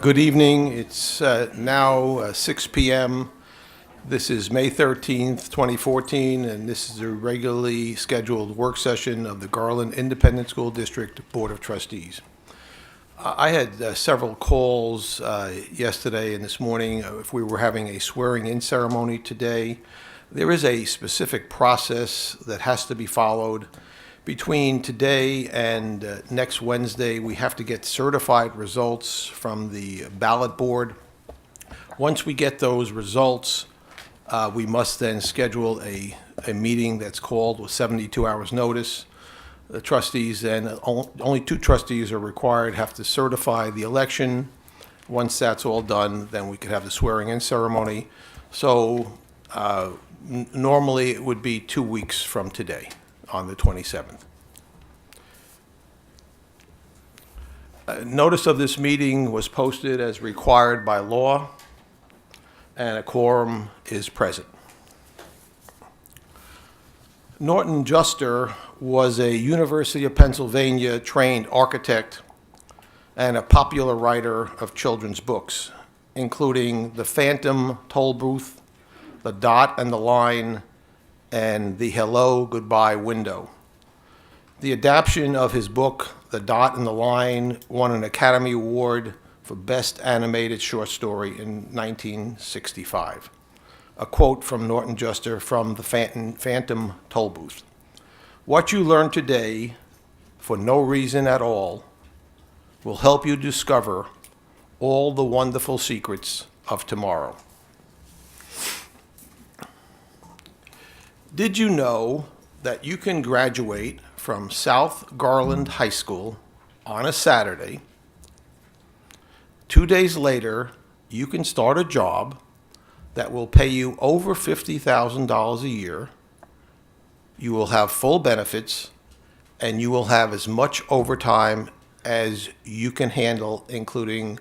Good evening. It's now 6 p.m. This is May 13th, 2014, and this is a regularly scheduled work session of the Garland Independent School District Board of Trustees. I had several calls yesterday and this morning if we were having a swearing-in ceremony today. There is a specific process that has to be followed. Between today and next Wednesday, we have to get certified results from the ballot board. Once we get those results, we must then schedule a meeting that's called with 72 hours notice. The trustees, and only 2 trustees are required, have to certify the election. Once that's all done, then we could have the swearing-in ceremony. So normally it would be 2 weeks from today, on the 27th. Notice of this meeting was posted as required by law, and a quorum is present. Norton Juster was a University of Pennsylvania trained architect and a popular writer of children's books, including The Phantom Toll Booth, The Dot and the Line, and The Hello Goodbye Window. The adaptation of his book, The Dot and the Line, won an Academy Award for Best Animated Short Story in 1965. A quote from Norton Juster from The Phantom Toll Booth. "What you learn today, for no reason at all, will help you discover all the wonderful secrets of tomorrow." Did you know that you can graduate from South Garland High School on a Saturday? 2 days later, you can start a job that will pay you over $50,000 a year. You will have full benefits, and you will have as much overtime as you can handle, including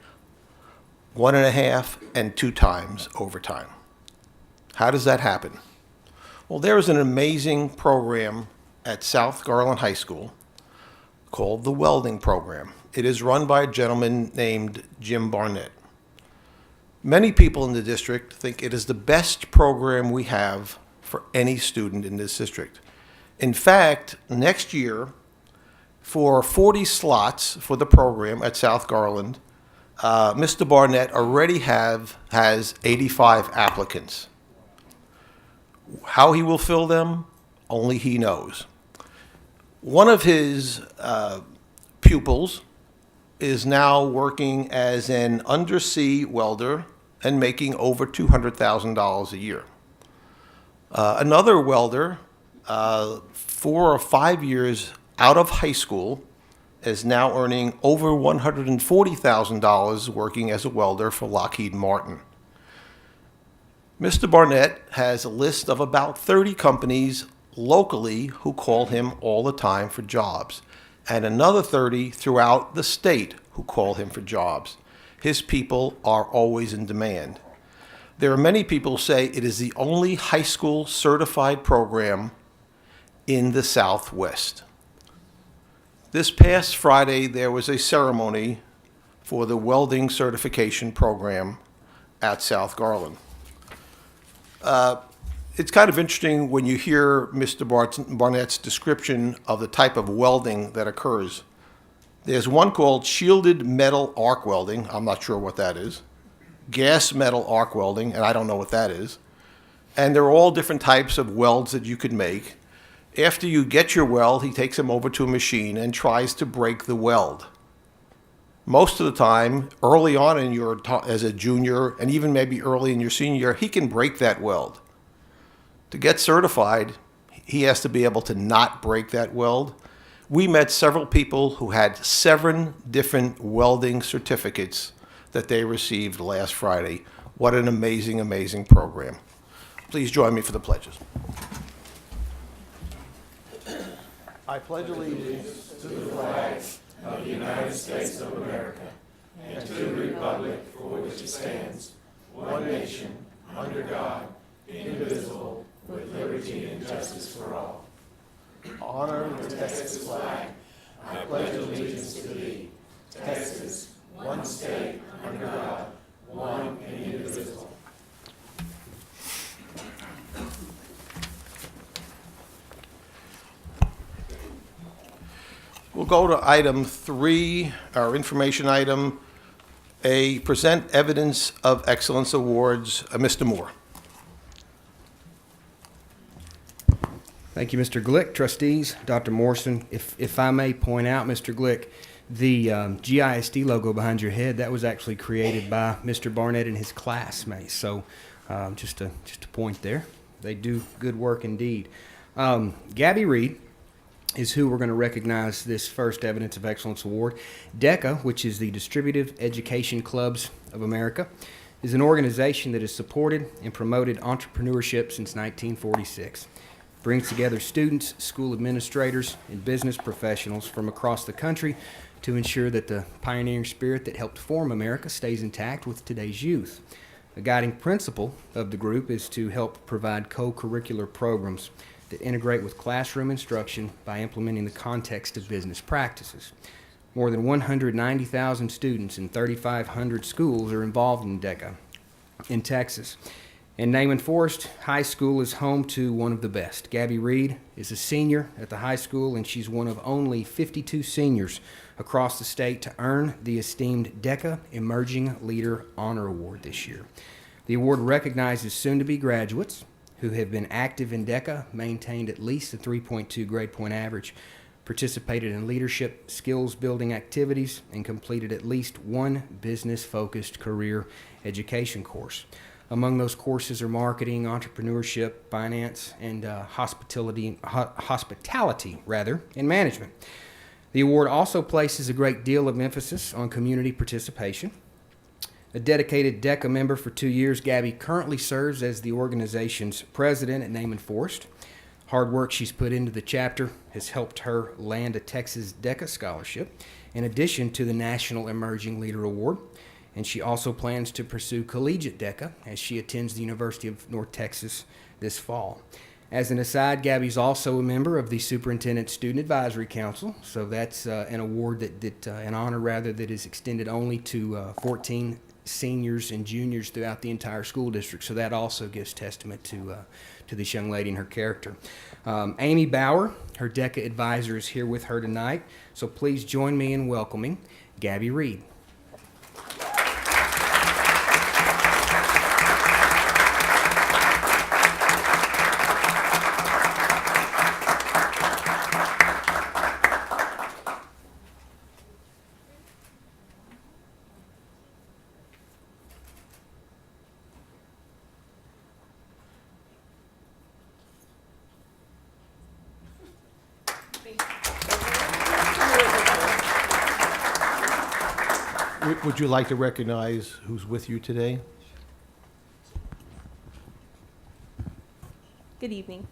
1.5 and 2 times overtime. How does that happen? Well, there is an amazing program at South Garland High School called the Welding Program. It is run by a gentleman named Jim Barnett. Many people in the district think it is the best program we have for any student in this district. In fact, next year, for 40 slots for the program at South Garland, Mr. Barnett already has 85 applicants. How he will fill them, only he knows. One of his pupils is now working as an undersea welder and making over $200,000 a year. Another welder, 4 or 5 years out of high school, is now earning over $140,000 working as a welder for Lockheed Martin. Mr. Barnett has a list of about 30 companies locally who call him all the time for jobs, and another 30 throughout the state who call him for jobs. His people are always in demand. There are many people who say it is the only high school certified program in the Southwest. This past Friday, there was a ceremony for the welding certification program at South Garland. It's kind of interesting when you hear Mr. Barnett's description of the type of welding that occurs. There's one called shielded metal arc welding. I'm not sure what that is. Gas metal arc welding, and I don't know what that is. And there are all different types of welds that you could make. After you get your weld, he takes them over to a machine and tries to break the weld. Most of the time, early on in as a junior, and even maybe early in your senior year, he can break that weld. To get certified, he has to be able to not break that weld. We met several people who had 7 different welding certificates that they received last Friday. What an amazing, amazing program. Please join me for the pledges. I pledge allegiance to the flag of the United States of America and to the republic for which it stands, one nation, under God, indivisible, with liberty and justice for all. Honor The Texas flag, I pledge allegiance to thee, Texas, one state, under God, one and indivisible. We'll go to item 3, our information item, A, present evidence of excellence awards. Mr. Moore. Thank you, Mr. Glick. Trustees, Dr. Morrison, if I may point out, Mr. Glick, the GISD logo behind your head, that was actually created by Mr. Barnett and his classmates. So just a point there. They do good work indeed. Gabby Reed is who we're going to recognize this first Evidence of Excellence Award. DECA, which is the Distributive Education Clubs of America, is an organization that has supported and promoted entrepreneurship since 1946. Brings together students, school administrators, and business professionals from across the country to ensure that the pioneering spirit that helped form America stays intact with today's youth. A guiding principle of the group is to help provide co-curricular programs that integrate with classroom instruction by implementing the context of business practices. More than 190,000 students in 3,500 schools are involved in DECA in Texas. And Naaman Forest High School is home to one of the best. Gabby Reed is a senior at the high school, and she's one of only 52 seniors across the state to earn the esteemed DECA Emerging Leader Honor Award this year. The award recognizes soon-to-be graduates who have been active in DECA, maintained at least a 3.2 grade point average, participated in leadership skills-building activities, and completed at least one business-focused career education course. Among those courses are marketing, entrepreneurship, finance, and hospitality, and management. The award also places a great deal of emphasis on community participation. A dedicated DECA member for 2 years, Gabby currently serves as the organization's president at Naaman Forest. Hard work she's put into the chapter has helped her land a Texas DECA scholarship, in addition to the National Emerging Leader Award. And she also plans to pursue collegiate DECA as she attends the University of North Texas this fall. As an aside, Gabby's also a member of the Superintendent Student Advisory Council, so that's an award an honor rather, that is extended only to 14 seniors and juniors throughout the entire school district. So that also gives testament to this young lady and her character. Amy Bauer, her DECA advisor, is here with her tonight. So please join me in welcoming Gabby Reed. Would you like to recognize who's with you today? Good evening.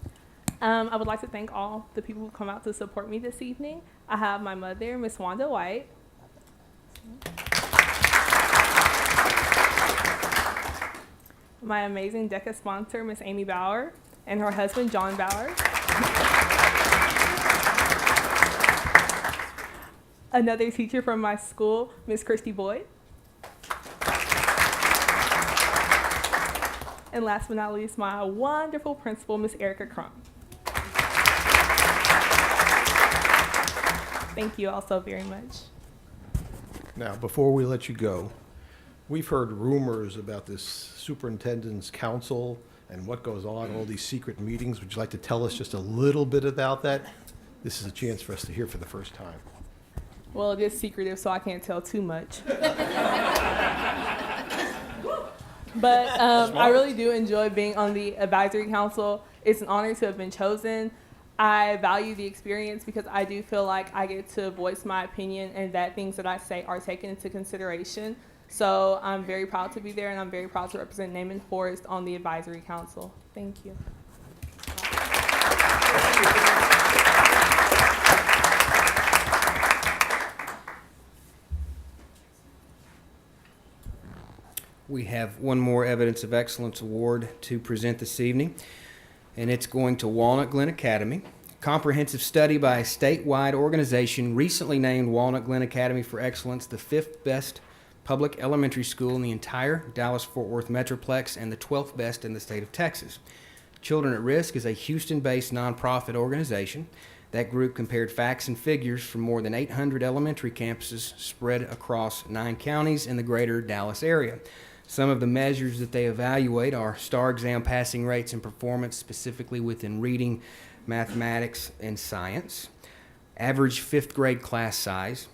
I would like to thank all the people who come out to support me this evening. I have my mother, Miss Wanda White. My amazing DECA sponsor, Miss Amy Bauer, and her husband, John Bauer. Another teacher from my school, Miss Christy Boyd. And last but not least, my wonderful principal, Miss Erica Crum. Thank you all so very much. Now, before we let you go, we've heard rumors about this superintendent's council and what goes on, all these secret meetings. Would you like to tell us just a little bit about that? This is a chance for us to hear for the first time. Well, it is secretive, so I can't tell too much. But I really do enjoy being on the advisory council. It's an honor to have been chosen. I value the experience because I do feel like I get to voice my opinion and that things that I say are taken into consideration. So I'm very proud to be there, and I'm very proud to represent Naaman Forest on the advisory council. Thank you. We have one more Evidence of Excellence Award to present this evening, and it's going to Walnut Glen Academy. Comprehensive study by a statewide organization recently named Walnut Glen Academy for Excellence the 5th best public elementary school in the entire Dallas-Fort Worth Metroplex and the 12th best in the state of Texas. Children at Risk is a Houston-based nonprofit organization. That group compared facts and figures from more than 800 elementary campuses spread across 9 counties in the greater Dallas area. Some of the measures that they evaluate are STAR exam passing rates and performance, specifically within reading, mathematics, and science, average 5th grade class size,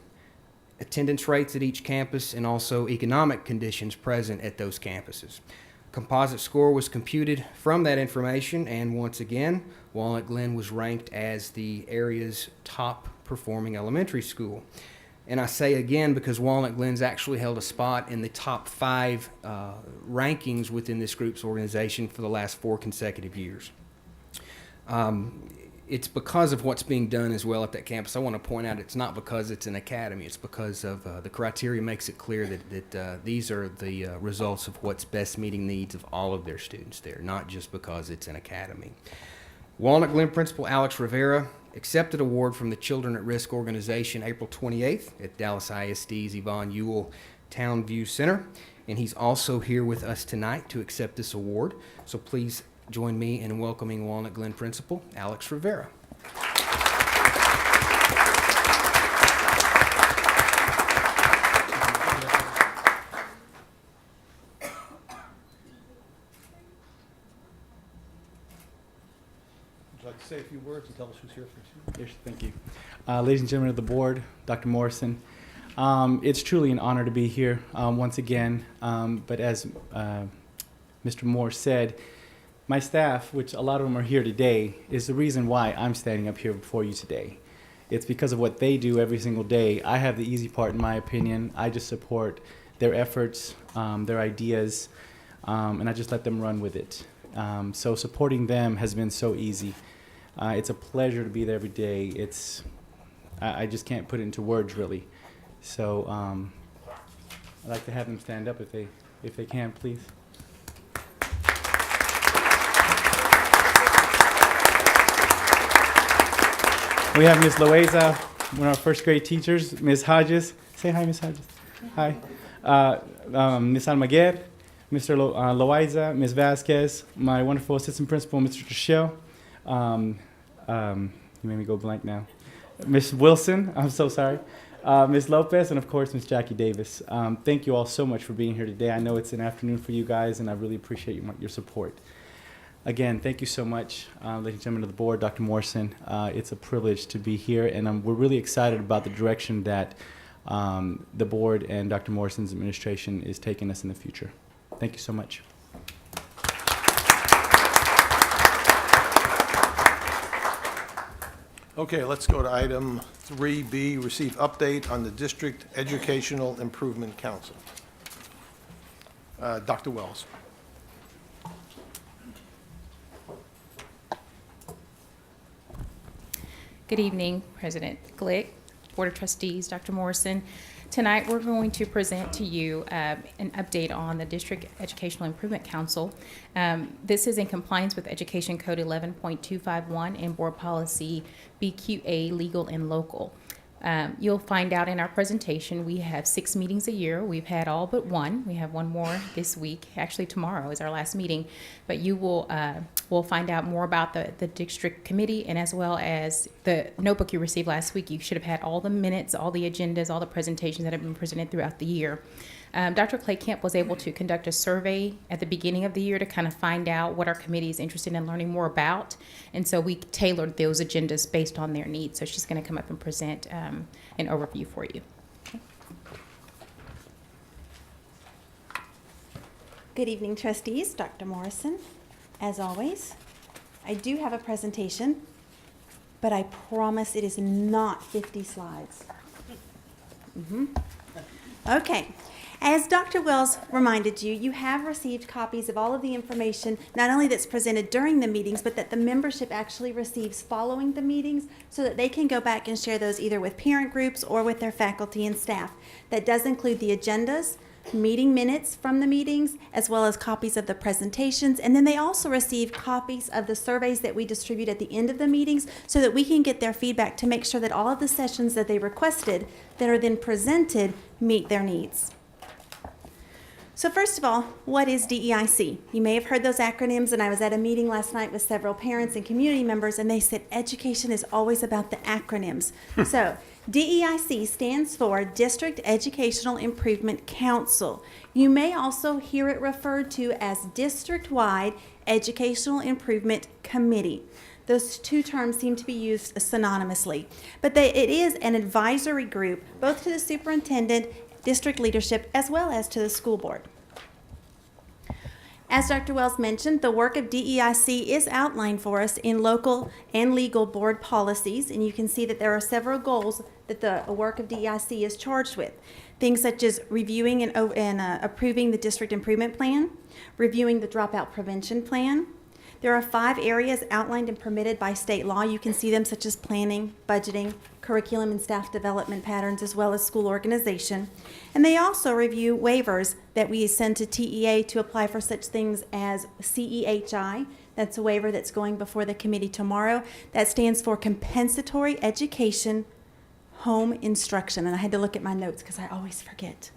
attendance rates at each campus, and also economic conditions present at those campuses. Composite score was computed from that information, and once again, Walnut Glen was ranked as the area's top performing elementary school. And I say again because Walnut Glen's actually held a spot in the top 5 rankings within this group's organization for the last 4 consecutive years. It's because of what's being done as well at that campus. I want to point out it's not because it's an academy. It's because of the criteria makes it clear that these are the results of what's best meeting needs of all of their students there, not just because it's an academy. Walnut Glen Principal Alex Rivera accepted award from the Children at Risk organization April 28th at Dallas ISD's Yvonne Ewell Town View Center, and he's also here with us tonight to accept this award. So please join me in welcoming Walnut Glen Principal Alex Rivera. Would you like to say a few words and tell us who's here for you? Yes, thank you. Ladies and gentlemen of the board, Dr. Morrison, it's truly an honor to be here once again. But as Mr. Moore said, my staff, which a lot of them are here today, is the reason why I'm standing up here before you today. It's because of what they do every single day. I have the easy part, in my opinion. I just support their efforts, their ideas, and I just let them run with it. So supporting them has been so easy. It's a pleasure to be there every day. I just can't put it into words, really. So I'd like to have them stand up if they can, please. We have Ms. Loaiza, one of our first grade teachers, Ms. Hodges. Say hi, Ms. Hodges. Hi. Ms. Almaguer, Mr. Loaiza, Ms. Vasquez, my wonderful assistant principal, Mr. Trishelle. You made me go blank now. Ms. Wilson, I'm so sorry. Ms. Lopez, and of course, Ms. Jackie Davis. Thank you all so much for being here today. I know it's an afternoon for you guys, and I really appreciate your support. Again, thank you so much, ladies and gentlemen of the board, Dr. Morrison. It's a privilege to be here, and we're really excited about the direction that the board and Dr. Morrison's administration is taking us in the future. Thank you so much. Okay, let's go to item 3B, receive update on the District Educational Improvement Council. Dr. Wells. Good evening, President Glick, Board of Trustees, Dr. Morrison. Tonight, we're going to present to you an update on the District Educational Improvement Council. This is in compliance with Education Code 11.251 and Board Policy BQA Legal and Local. You'll find out in our presentation, we have 6 meetings a year. We've had all but 1. We have 1 more this week. Actually, tomorrow is our last meeting. But you will find out more about the district committee, and as well as the notebook you received last week. You should have had all the minutes, all the agendas, all the presentations that have been presented throughout the year. Dr. Clay Kemp was able to conduct a survey at the beginning of the year to kind of find out what our committee is interested in learning more about. And so we tailored those agendas based on their needs. So she's going to come up and present an overview for you. Good evening, trustees. Dr. Morrison. As always, I do have a presentation, but I promise it is not 50 slides. Okay. As Dr. Wells reminded you, you have received copies of all of the information, not only that's presented during the meetings, but that the membership actually receives following the meetings so that they can go back and share those either with parent groups or with their faculty and staff. That does include the agendas, meeting minutes from the meetings, as well as copies of the presentations. And then they also receive copies of the surveys that we distribute at the end of the meetings so that we can get their feedback to make sure that all of the sessions that they requested that are then presented meet their needs. So first of all, what is DEIC? You may have heard those acronyms, and I was at a meeting last night with several parents and community members, and they said education is always about the acronyms. So DEIC stands for District Educational Improvement Council. You may also hear it referred to as District-Wide Educational Improvement Committee. Those two terms seem to be used synonymously, but it is an advisory group both to the superintendent, district leadership, as well as to the school board. As Dr. Wells mentioned, the work of DEIC is outlined for us in local and legal board policies, and you can see that there are several goals that the work of DEIC is charged with. Things such as reviewing and approving the district improvement plan, reviewing the dropout prevention plan. There are 5 areas outlined and permitted by state law. You can see them, such as planning, budgeting, curriculum and staff development patterns, as well as school organization. And they also review waivers that we send to TEA to apply for such things as CEHI. That's a waiver that's going before the committee tomorrow. That stands for Compensatory Education Home Instruction. And I had to look at my notes because I always forget.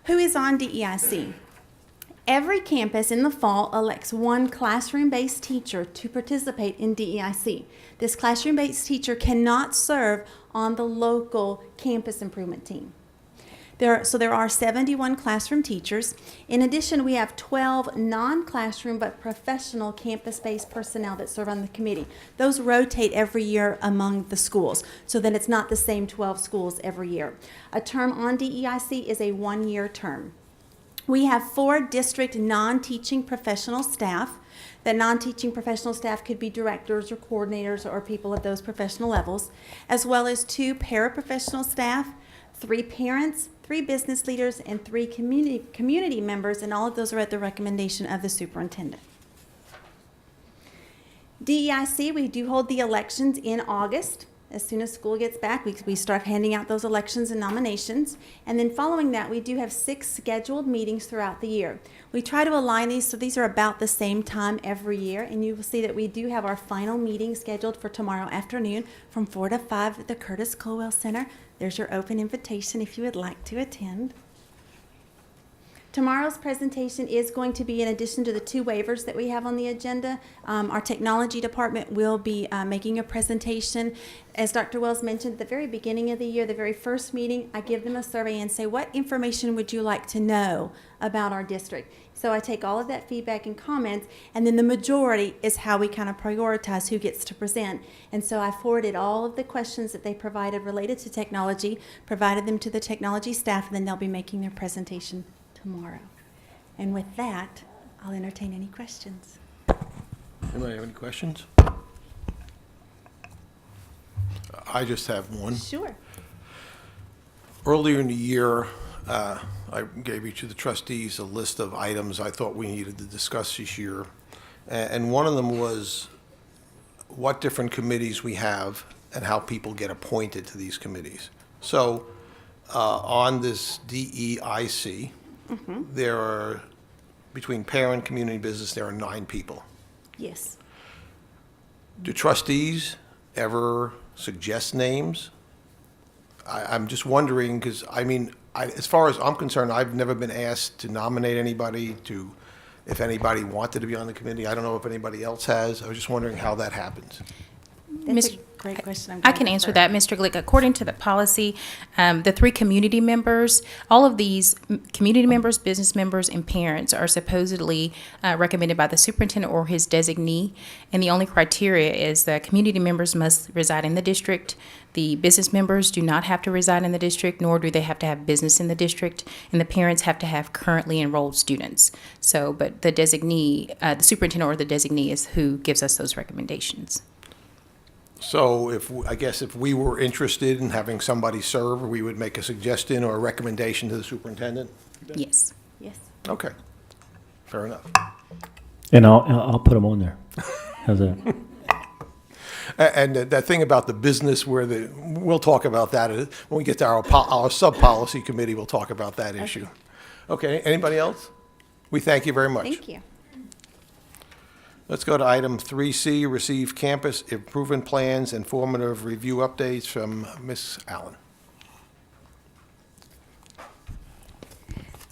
Who is on DEIC? Every campus in the fall elects one classroom-based teacher to participate in DEIC. This classroom-based teacher cannot serve on the local campus improvement team. There are 71 classroom teachers. In addition, we have 12 non-classroom but professional campus-based personnel that serve on the committee. Those rotate every year among the schools, so that it's not the same 12 schools every year. A term on DEIC is a 1-year term. We have 4 district non-teaching professional staff. The non-teaching professional staff could be directors or coordinators or people at those professional levels, as well as 2 paraprofessional staff, 3 parents, 3 business leaders, and 3 community members, and all of those are at the recommendation of the superintendent. DEIC, we do hold the elections in August. As soon as school gets back, we start handing out those elections and nominations. And then following that, we do have 6 scheduled meetings throughout the year. We try to align these so these are about the same time every year. And you will see that we do have our final meeting scheduled for tomorrow afternoon from 4 to 5 at the Curtis Colwell Center. There's your open invitation if you would like to attend. Tomorrow's presentation is going to be in addition to the 2 waivers that we have on the agenda. Our technology department will be making a presentation. As Dr. Wells mentioned at the very beginning of the year, the very first meeting, I give them a survey and say, what information would you like to know about our district? So I take all of that feedback and comments, and then the majority is how we kind of prioritize who gets to present. And so I forwarded all of the questions that they provided related to technology, provided them to the technology staff, and then they'll be making their presentation tomorrow. And with that, I'll entertain any questions. Anybody have any questions? I just have one. Sure. Earlier in the year, I gave each of the trustees a list of items I thought we needed to discuss this year. And one of them was what different committees we have and how people get appointed to these committees. So on this DEIC, there are, between parent, community, business, there are 9 people. Yes. Do trustees ever suggest names? I'm just wondering, because, I mean, as far as I'm concerned, I've never been asked to nominate anybody, if anybody wanted to be on the committee. I don't know if anybody else has. I was just wondering how that happens. That's a great question. I can answer that, Mr. Glick. According to the policy, the 3 community members, all of these community members, business members, and parents are supposedly recommended by the superintendent or his designee. And the only criteria is the community members must reside in the district. The business members do not have to reside in the district, nor do they have to have business in the district. And the parents have to have currently enrolled students. So, but the designee, the superintendent or the designee is who gives us those recommendations. So I guess if we were interested in having somebody serve, we would make a suggestion or a recommendation to the superintendent? Yes. Yes. Okay, fair enough. And I'll put them on there. How's that? And that thing about the business we'll talk about that when we get to our sub-policy committee, we'll talk about that issue. Okay, anybody else? We thank you very much. Thank you. Let's go to item 3C, receive campus improvement plans, informative review updates from Ms. Allen.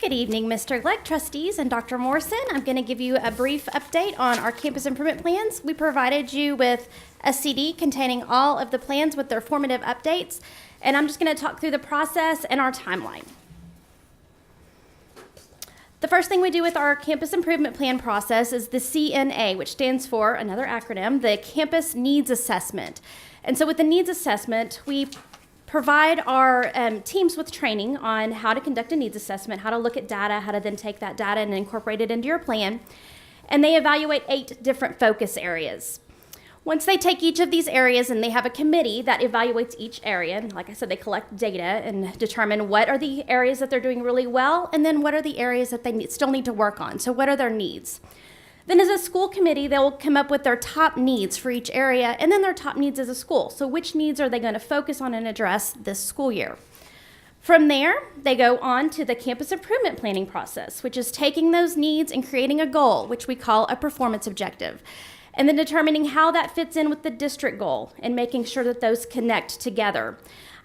Good evening, Mr. Glick, trustees, and Dr. Morrison. I'm going to give you a brief update on our campus improvement plans. We provided you with a CD containing all of the plans with their formative updates, and I'm just going to talk through the process and our timeline. The first thing we do with our campus improvement plan process is the CNA, which stands for, another acronym, the Campus Needs Assessment. And so with the needs assessment, we provide our teams with training on how to conduct a needs assessment, how to look at data, how to then take that data and incorporate it into your plan. And they evaluate 8 different focus areas. Once they take each of these areas and they have a committee that evaluates each area, and like I said, they collect data and determine what are the areas that they're doing really well, and then what are the areas that they still need to work on. So what are their needs? Then as a school committee, they'll come up with their top needs for each area and then their top needs as a school. So which needs are they going to focus on and address this school year? From there, they go on to the campus improvement planning process, which is taking those needs and creating a goal, which we call a performance objective, and then determining how that fits in with the district goal and making sure that those connect together.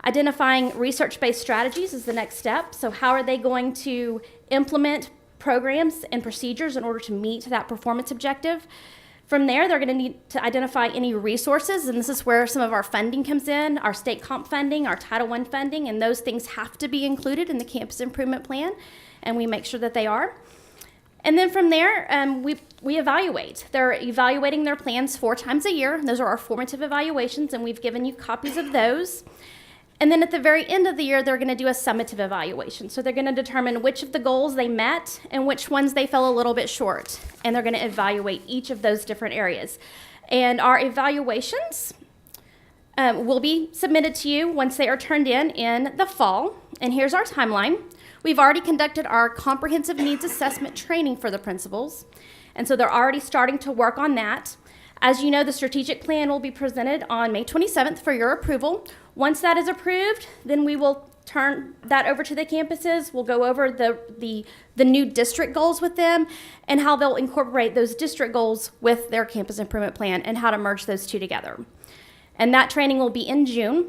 Identifying research-based strategies is the next step. So how are they going to implement programs and procedures in order to meet that performance objective? From there, they're going to need to identify any resources, and this is where some of our funding comes in, our state comp funding, our Title I funding, and those things have to be included in the campus improvement plan, and we make sure that they are. And then from there, we evaluate. They're evaluating their plans 4 times a year. Those are our formative evaluations, and we've given you copies of those. And then at the very end of the year, they're going to do a summative evaluation. So they're going to determine which of the goals they met and which ones they fell a little bit short. And they're going to evaluate each of those different areas. And our evaluations will be submitted to you once they are turned in the fall. And here's our timeline. We've already conducted our comprehensive needs assessment training for the principals. And so they're already starting to work on that. As you know, the strategic plan will be presented on May 27th for your approval. Once that is approved, then we will turn that over to the campuses. We'll go over the new district goals with them and how they'll incorporate those district goals with their campus improvement plan and how to merge those two together. And that training will be in June.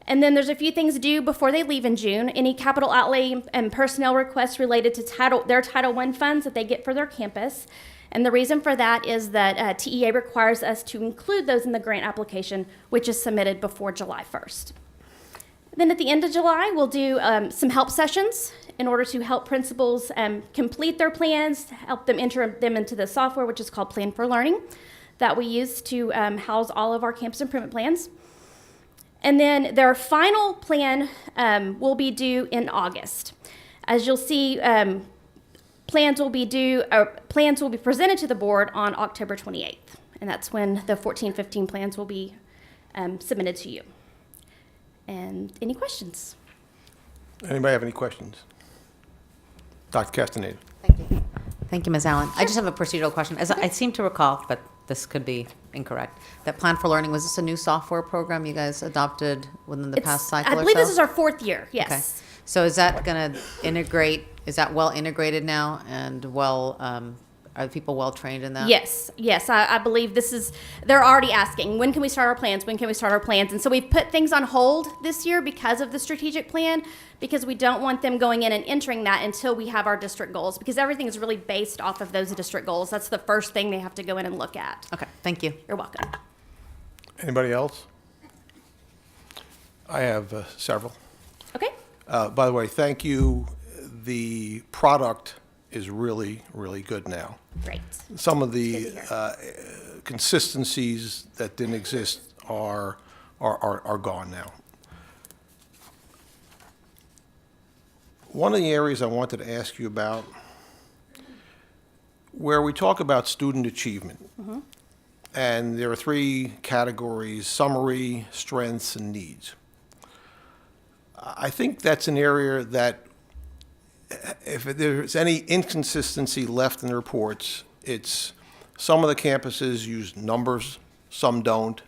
And then there's a few things due before they leave in June. Any capital outlay and personnel requests related to their Title I funds that they get for their campus. And the reason for that is that TEA requires us to include those in the grant application, which is submitted before July 1st. Then at the end of July, we'll do some help sessions in order to help principals complete their plans, help them enter them into the software, which is called Plan for Learning, that we use to house all of our campus improvement plans. And then their final plan will be due in August. As you'll see, plans will be presented to the board on October 28th, and that's when the 14-15 plans will be submitted to you. And any questions? Anybody have any questions? Dr. Castaneda. Thank you. Thank you, Ms. Allen. I just have a procedural question. As I seem to recall, but this could be incorrect, that Plan for Learning, was this a new software program you guys adopted within the past cycle or so? I believe this is our 4th year, yes. Okay. So is that going to integrate, is that well integrated now and are the people well trained in that? Yes, I believe they're already asking, when can we start our plans? When can we start our plans? And so we've put things on hold this year because of the strategic plan, because we don't want them going in and entering that until we have our district goals, because everything is really based off of those district goals. That's the first thing they have to go in and look at. Okay, thank you. You're welcome. Anybody else? I have several. Okay. By the way, thank you. The product is really, really good now. Great. Some of the Good to consistencies that didn't exist are gone now. One of the areas I wanted to ask you about, where we talk about student achievement, and there are 3 categories: summary, strengths, and needs. I think that's an area that, if there's any inconsistency left in the reports, it's some of the campuses use numbers, some don't.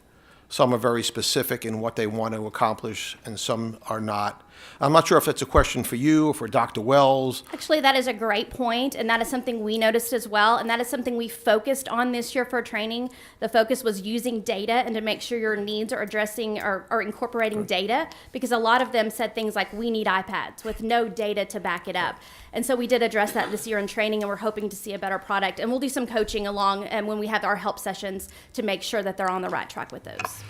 Some are very specific in what they want to accomplish, and some are not. I'm not sure if that's a question for you or for Dr. Wells. Actually, that is a great point, and that is something we noticed as well, and that is something we focused on this year for training. The focus was using data and to make sure your needs are addressing or incorporating data, because a lot of them said things like, we need iPads, with no data to back it up. And so we did address that this year in training, and we're hoping to see a better product. And we'll do some coaching along and when we have our help sessions to make sure that they're on the right track with those.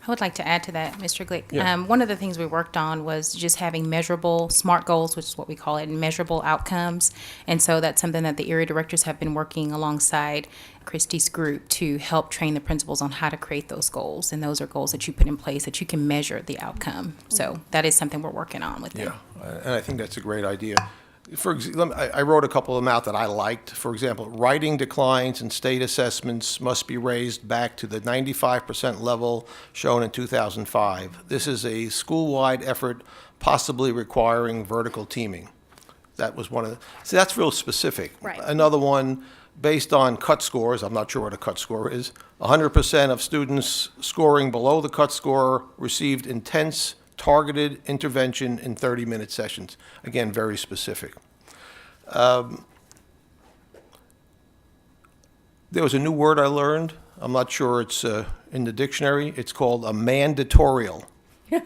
I would like to add to that, Mr. Glick. Yeah. One of the things we worked on was just having measurable SMART goals, which is what we call it, and measurable outcomes. And so that's something that the area directors have been working alongside Christie's group to help train the principals on how to create those goals. And those are goals that you put in place that you can measure the outcome. So that is something we're working on with them. Yeah, and I think that's a great idea. I wrote a couple of them out that I liked. For example, writing declines and state assessments must be raised back to the 95% level shown in 2005. This is a school-wide effort, possibly requiring vertical teaming. That was one of the, see, that's real specific. Right. Another one, based on cut scores, I'm not sure what a cut score is, 100% of students scoring below the cut score received intense targeted intervention in 30-minute sessions. Again, very specific. There was a new word I learned. I'm not sure it's in the dictionary. It's called a mandatorial. And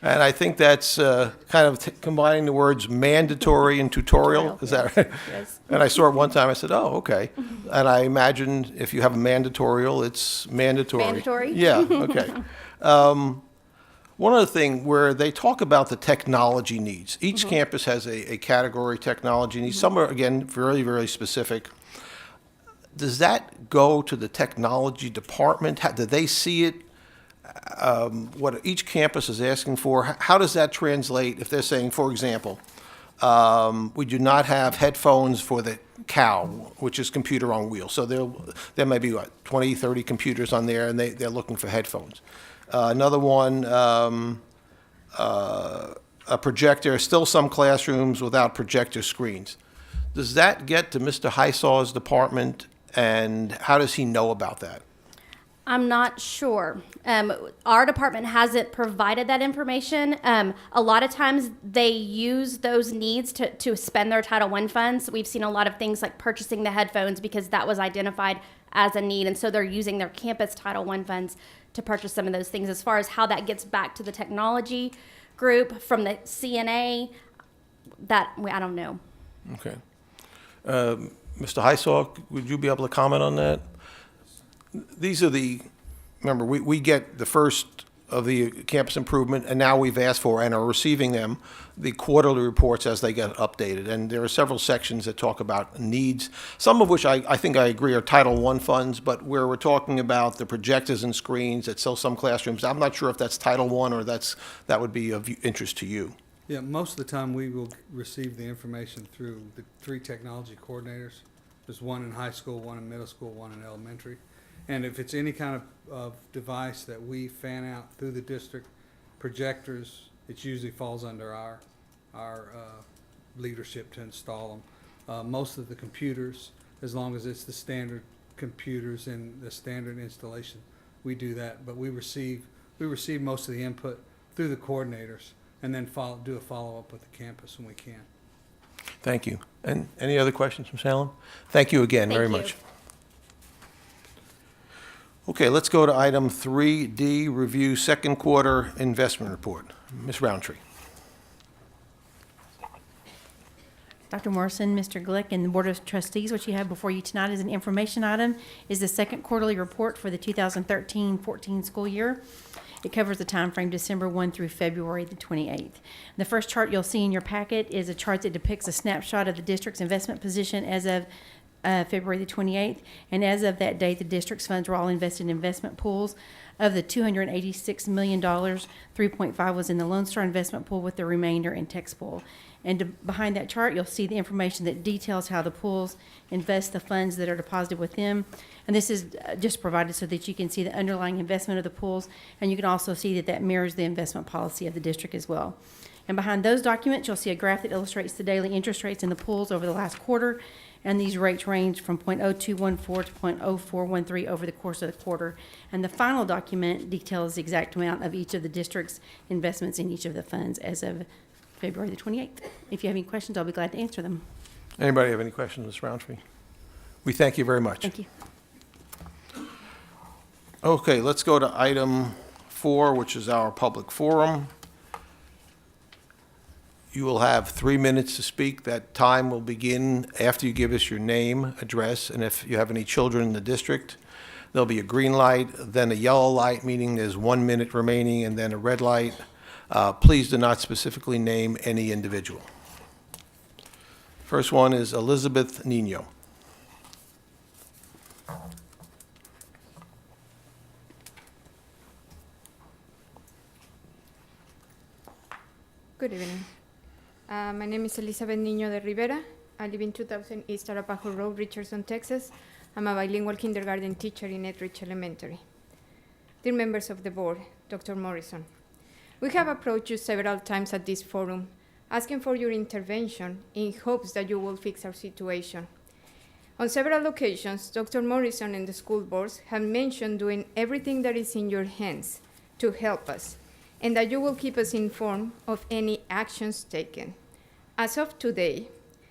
I think that's kind of combining the words mandatory and tutorial. Is that right? Yes. And I saw it one time. I said, oh, okay. And I imagined if you have a mandatorial, it's mandatory. Mandatory? Yeah, okay. One other thing where they talk about the technology needs. Each campus has a category technology needs. Some are, again, very, very specific. Does that go to the technology department? Do they see it? What each campus is asking for? How does that translate if they're saying, for example, we do not have headphones for the cow, which is computer on wheels. So there may be, 20, 30 computers on there, and they're looking for headphones. Another one, a projector, still some classrooms without projector screens. Does that get to Mr. Heisaw's department, and how does he know about that? I'm not sure. Our department hasn't provided that information. A lot of times they use those needs to spend their Title I funds. We've seen a lot of things like purchasing the headphones because that was identified as a need, and so they're using their campus Title I funds to purchase some of those things. As far as how that gets back to the technology group from the CNA, I don't know. Okay. Mr. Heisaw, would you be able to comment on that? These are remember, we get the first of the campus improvement, and now we've asked for and are receiving them, the quarterly reports as they get updated. And there are several sections that talk about needs, some of which I think I agree are Title I funds, but where we're talking about the projectors and screens that sell some classrooms, I'm not sure if that's Title I or that would be of interest to you. Yeah, most of the time we will receive the information through the 3 technology coordinators. There's one in high school, one in middle school, one in elementary. And if it's any kind of device that we fan out through the district, projectors, it usually falls under our leadership to install them. Most of the computers, as long as it's the standard computers and the standard installation, we do that. But we receive most of the input through the coordinators, and then do a follow-up with the campus when we can. Thank you. And any other questions from Salem? Thank you again very much. Okay, let's go to item 3D, review second quarter investment report. Ms. Roundtree. Dr. Morrison, Mr. Glick, and the Board of Trustees, what you have before you tonight is an information item, is the second quarterly report for the 2013-14 school year. It covers the time frame December 1 through February the 28th. The first chart you'll see in your packet is a chart that depicts a snapshot of the district's investment position as of February the 28th, and as of that date, the district's funds were all invested in investment pools. Of the $286 million, 3.5 was in the Lone Star investment pool, with the remainder in Tex pool. And behind that chart, you'll see the information that details how the pools invest the funds that are deposited with them. And this is just provided so that you can see the underlying investment of the pools, and you can also see that mirrors the investment policy of the district as well. And behind those documents, you'll see a graph that illustrates the daily interest rates in the pools over the last quarter. and these rates range from .0214 to .0413 over the course of the quarter. And the final document details the exact amount of each of the district's investments in each of the funds as of February the 28th. If you have any questions, I'll be glad to answer them. Anybody have any questions, Ms. Roundtree? We thank you very much. Thank you. Okay, let's go to item 4, which is our public forum. You will have 3 minutes to speak. That time will begin after you give us your name, address, and if you have any children in the district. There'll be a green light, then a yellow light, meaning there's 1 minute remaining, and then a red light. Please do not specifically name any individual. First one is Elizabeth Nino. Good evening. My name is Elizabeth Niño de Rivera. I live in 2000 East Arapahoe Road, Richardson, Texas. I'm a bilingual kindergarten teacher in Edridge Elementary. Dear members of the board, Dr. Morrison, we have approached you several times at this forum, asking for your intervention in hopes that you will fix our situation. On several occasions, Dr. Morrison and the school boards have mentioned doing everything that is in your hands to help us, and that you will keep us informed of any actions taken. As of today,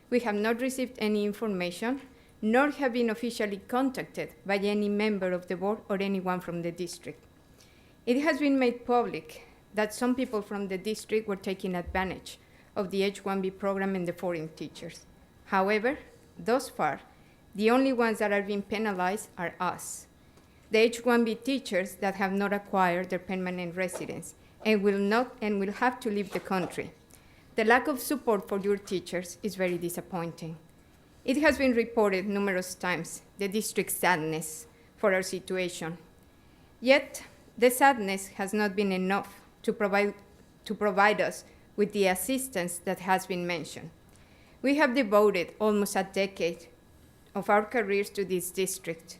we have not received any information, nor have been officially contacted by any member of the board or anyone from the district. It has been made public that some people from the district were taking advantage of the H-1B program and the foreign teachers. However, thus far, the only ones that are being penalized are us, the H-1B teachers that have not acquired their permanent residence and will have to leave the country. The lack of support for your teachers is very disappointing. It has been reported numerous times, the district's sadness for our situation. Yet, the sadness has not been enough to provide us with the assistance that has been mentioned. We have devoted almost a decade of our careers to this district,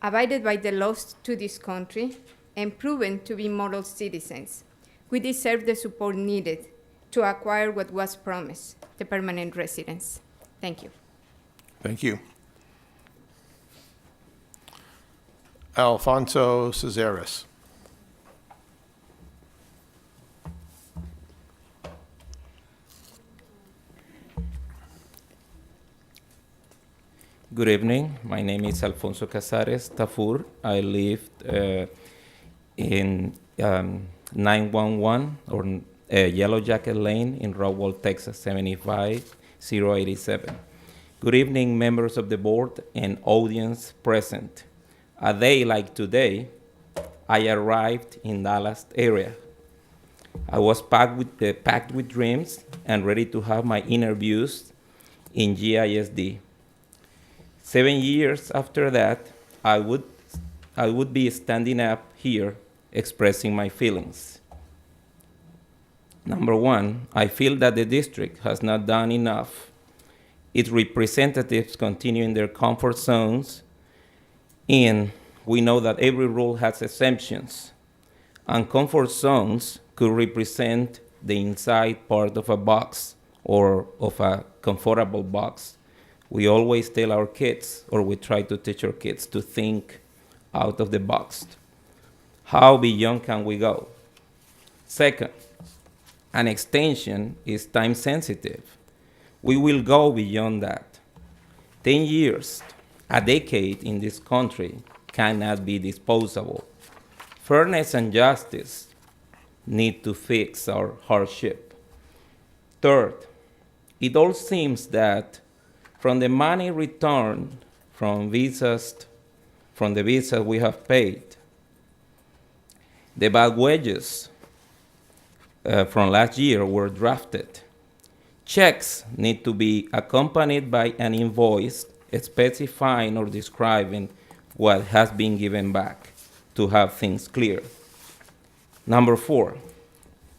abided by the laws to this country, and proven to be model citizens. We deserve the support needed to acquire what was promised, the permanent residence. Thank you. Thank you. Alfonso Cesares. Good evening. My name is Alfonso Casares Tafur. I lived in 911 or Yellow Jacket Lane in Rowell, Texas, 75087. Good evening, members of the board and audience present. A day like today, I arrived in Dallas area. I was packed with dreams and ready to have my interviews in GISD. 7 years after that, I would be standing up here expressing my feelings. Number one, I feel that the district has not done enough. Its representatives continue in their comfort zones, and we know that every rule has exemptions. And comfort zones could represent the inside part of a box or of a comfortable box. We always tell our kids, or we try to teach our kids, to think out of the box. How beyond can we go? Second, an extension is time sensitive. We will go beyond that. 10 years, a decade in this country cannot be disposable. Fairness and justice need to fix our hardship. Third, it all seems that from the money returned from the visas we have paid, the bad wages from last year were drafted. Checks need to be accompanied by an invoice specifying or describing what has been given back to have things clear. Number four,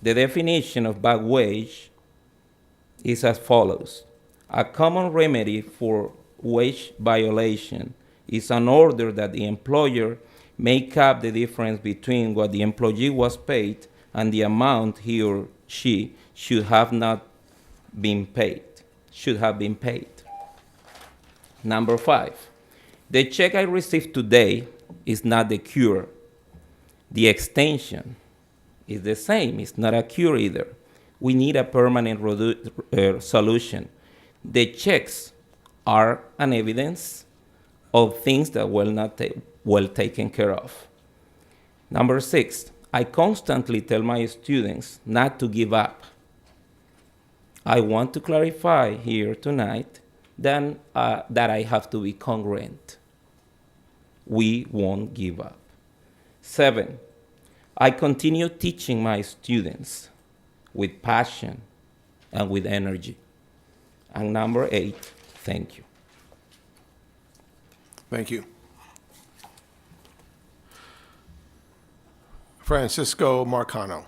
the definition of bad wage is as follows. A common remedy for wage violation is an order that the employer make up the difference between what the employee was paid and the amount he or she should have been paid. Number 5, the check I received today is not the cure. The extension is the same. It's not a cure either. We need a permanent solution. The checks are an evidence of things that were not well taken care of. Number 6, I constantly tell my students not to give up. I want to clarify here tonight that I have to be congruent. We won't give up. 7, I continue teaching my students with passion and with energy. And number 8, thank you. Thank you. Francisco Marcano.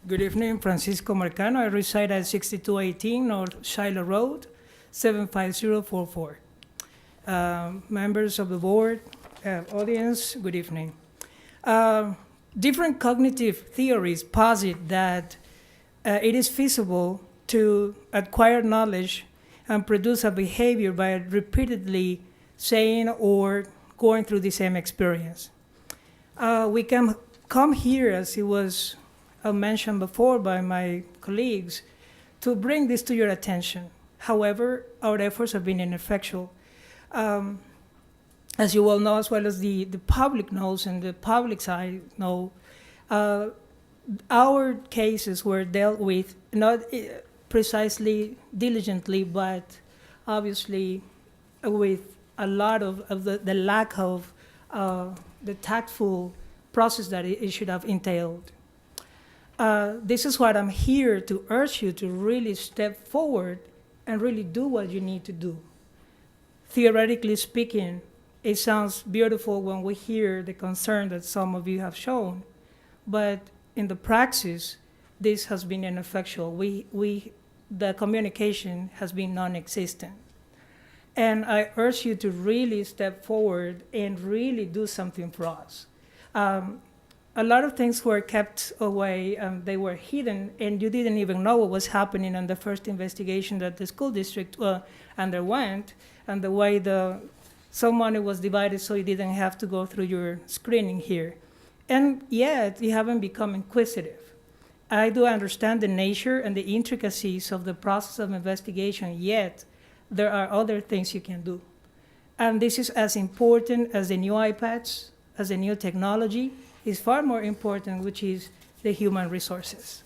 Good evening, Francisco Marcano. I reside at 6218 North Shiloh Road, 75044. Members of the board, audience, good evening. Different cognitive theories posit that it is feasible to acquire knowledge and produce a behavior by repeatedly saying or going through the same experience. We can come here, as it was mentioned before by my colleagues, to bring this to your attention. However, our efforts have been ineffectual. As you all know, as well as the public knows and the public side know, our cases were dealt with not precisely diligently, but obviously with a lot of the lack of the tactful process that it should have entailed. This is what I'm here to urge you to really step forward and really do what you need to do. Theoretically speaking, it sounds beautiful when we hear the concern that some of you have shown, but in the praxis, this has been ineffectual. The communication has been non-existent. And I urge you to really step forward and really do something for us. A lot of things were kept away, they were hidden, and you didn't even know what was happening in the first investigation that the school district underwent, and the way some money was divided so you didn't have to go through your screening here. And yet, you haven't become inquisitive. I do understand the nature and the intricacies of the process of investigation, yet there are other things you can do. And this is as important as the new iPads, as the new technology, is far more important, which is the human resources.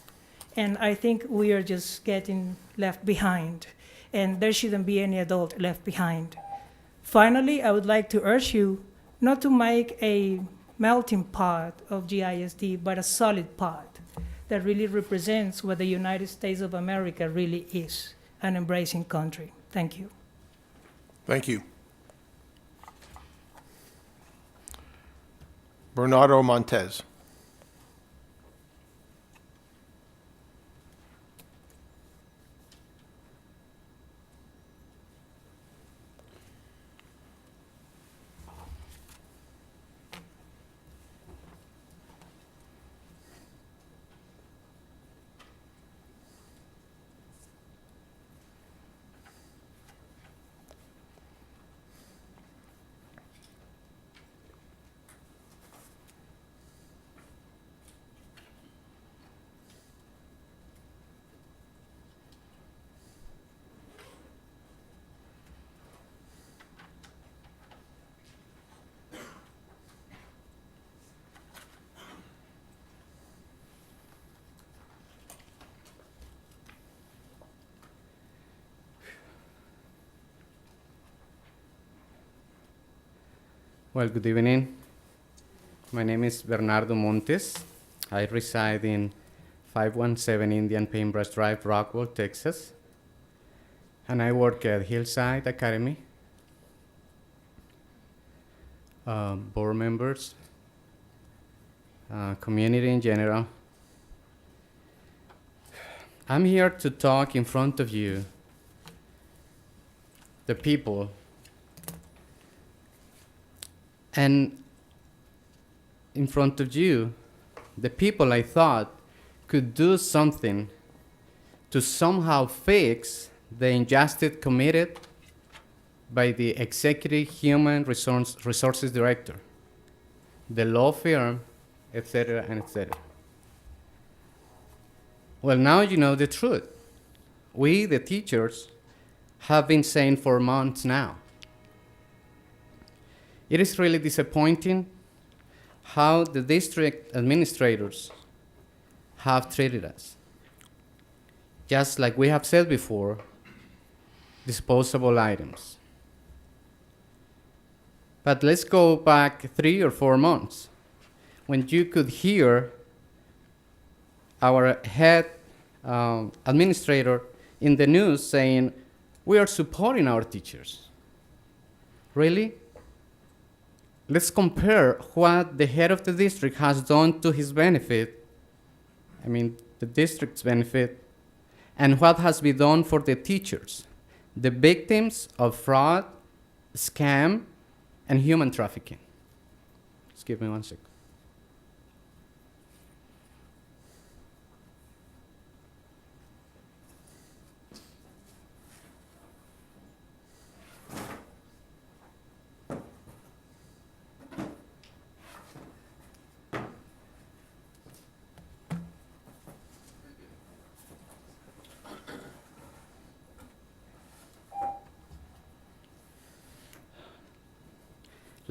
And I think we are just getting left behind, and there shouldn't be any adult left behind. Finally, I would like to urge you not to make a melting pot of GISD, but a solid pot that really represents what the United States of America really is, an embracing country. Thank you. Thank you. Bernardo Montez. Well, good evening. My name is Bernardo Montes. I reside in 517 Indian Paintbrush Drive, Rockwell, Texas. And I work at Hillside Academy. Board members, community in general. I'm here to talk in front of you, the people. And in front of you, the people I thought could do something to somehow fix the injustice committed by the executive human resources director, the law firm, etc., and etc. Well, now you know the truth. We, the teachers, have been saying for months now. It is really disappointing how the district administrators have treated us. Just like we have said before, disposable items. But let's go back 3 or 4 months when you could hear our head administrator in the news saying, we are supporting our teachers. Really? Let's compare what the head of the district has done to his benefit, the district's benefit, and what has been done for the teachers, the victims of fraud, scam, and human trafficking. Just give me 1 second.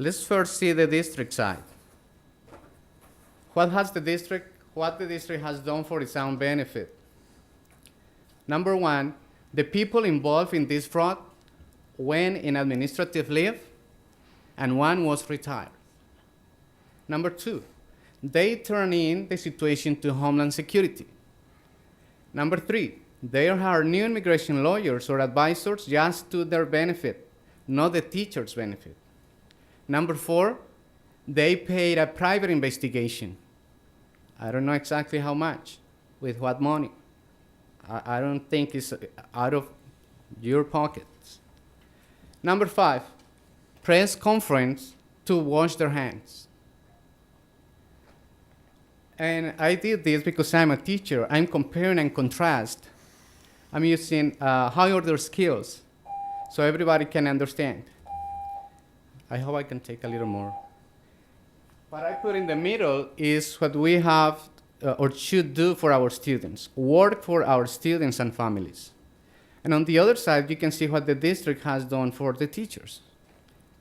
Let's first see the district side. What the district has done for its own benefit? Number 1, the people involved in this fraud went in administrative leave, and 1 was retired. Number 2, they turned in the situation to Homeland Security. Number 3, they hired new immigration lawyers or advisors just to their benefit, not the teacher's benefit. Number 4, they paid a private investigation. I don't know exactly how much, with what money. I don't think it's out of your pockets. Number 5, press conference to wash their hands. And I did this because I'm a teacher. I'm comparing and contrast. I'm using high order skills so everybody can understand. I hope I can take a little more. What I put in the middle is what we have or should do for our students, work for our students and families. And on the other side, you can see what the district has done for the teachers.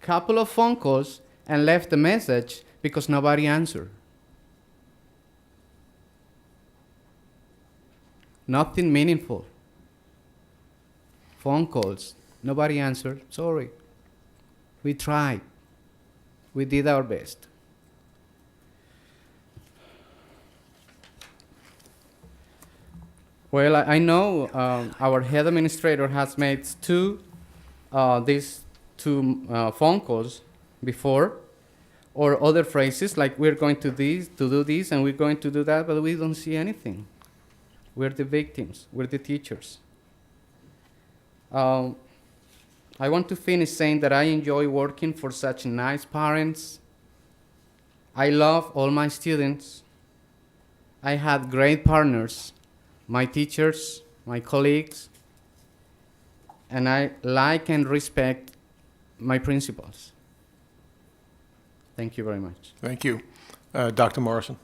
Couple of phone calls and left a message because nobody answered. Nothing meaningful. Phone calls, nobody answered, sorry. We tried. We did our best. Well, I know our head administrator has made these two phone calls before, or other phrases like we're going to do this and we're going to do that, but we don't see anything. We're the victims. We're the teachers. I want to finish saying that I enjoy working for such nice parents. I love all my students. I had great partners, my teachers, my colleagues, and I like and respect my principals. Thank you very much. Thank you. Dr. Morrison.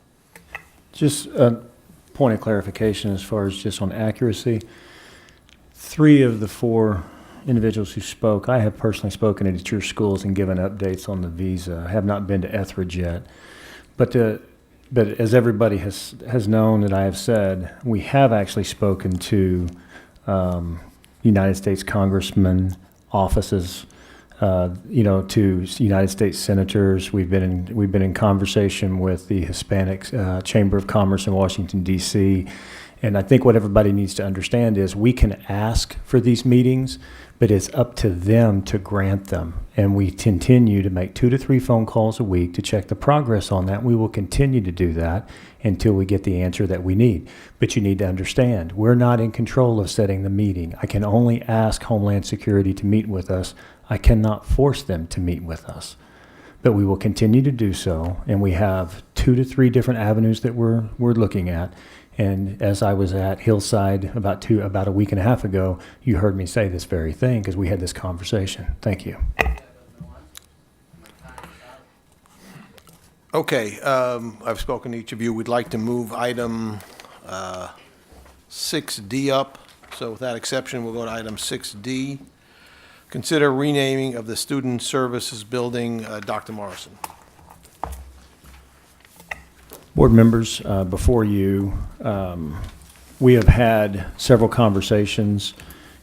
Just a point of clarification as far as just on accuracy. 3 of the 4 individuals who spoke, I have personally spoken at your schools and given updates on the visa. I have not been to Etheridge yet. But as everybody has known that I have said, we have actually spoken to United States congressmen, offices, to United States senators. We've been in conversation with the Hispanic Chamber of Commerce in Washington, D.C., and I think what everybody needs to understand is we can ask for these meetings, but it's up to them to grant them. And we continue to make 2 to 3 phone calls a week to check the progress on that. We will continue to do that until we get the answer that we need. But you need to understand, we're not in control of setting the meeting. I can only ask Homeland Security to meet with us. I cannot force them to meet with us. But we will continue to do so, and we have 2 to 3 different avenues that we're looking at. And as I was at Hillside about a week and a half ago, you heard me say this very thing because we had this conversation. Thank you. Okay, I've spoken to each of you. We'd like to move item 6D up. So with that exception, we'll go to item 6D. Consider renaming of the Student Services Building. Dr. Morrison. Board members, before you, we have had several conversations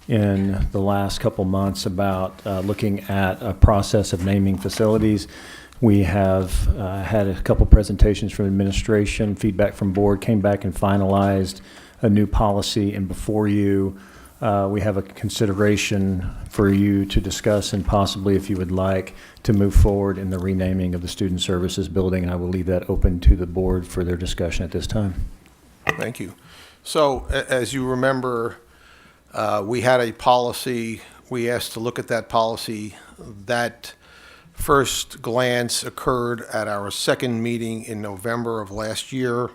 in the last couple months about looking at a process of naming facilities. We have had a couple presentations from administration, feedback from board, came back and finalized a new policy, and before you, we have a consideration for you to discuss and possibly, if you would like, to move forward in the renaming of the Student Services Building, and I will leave that open to the board for their discussion at this time. Thank you. So, as you remember, we had a policy. We asked to look at that policy. That first glance occurred at our second meeting in November of last year.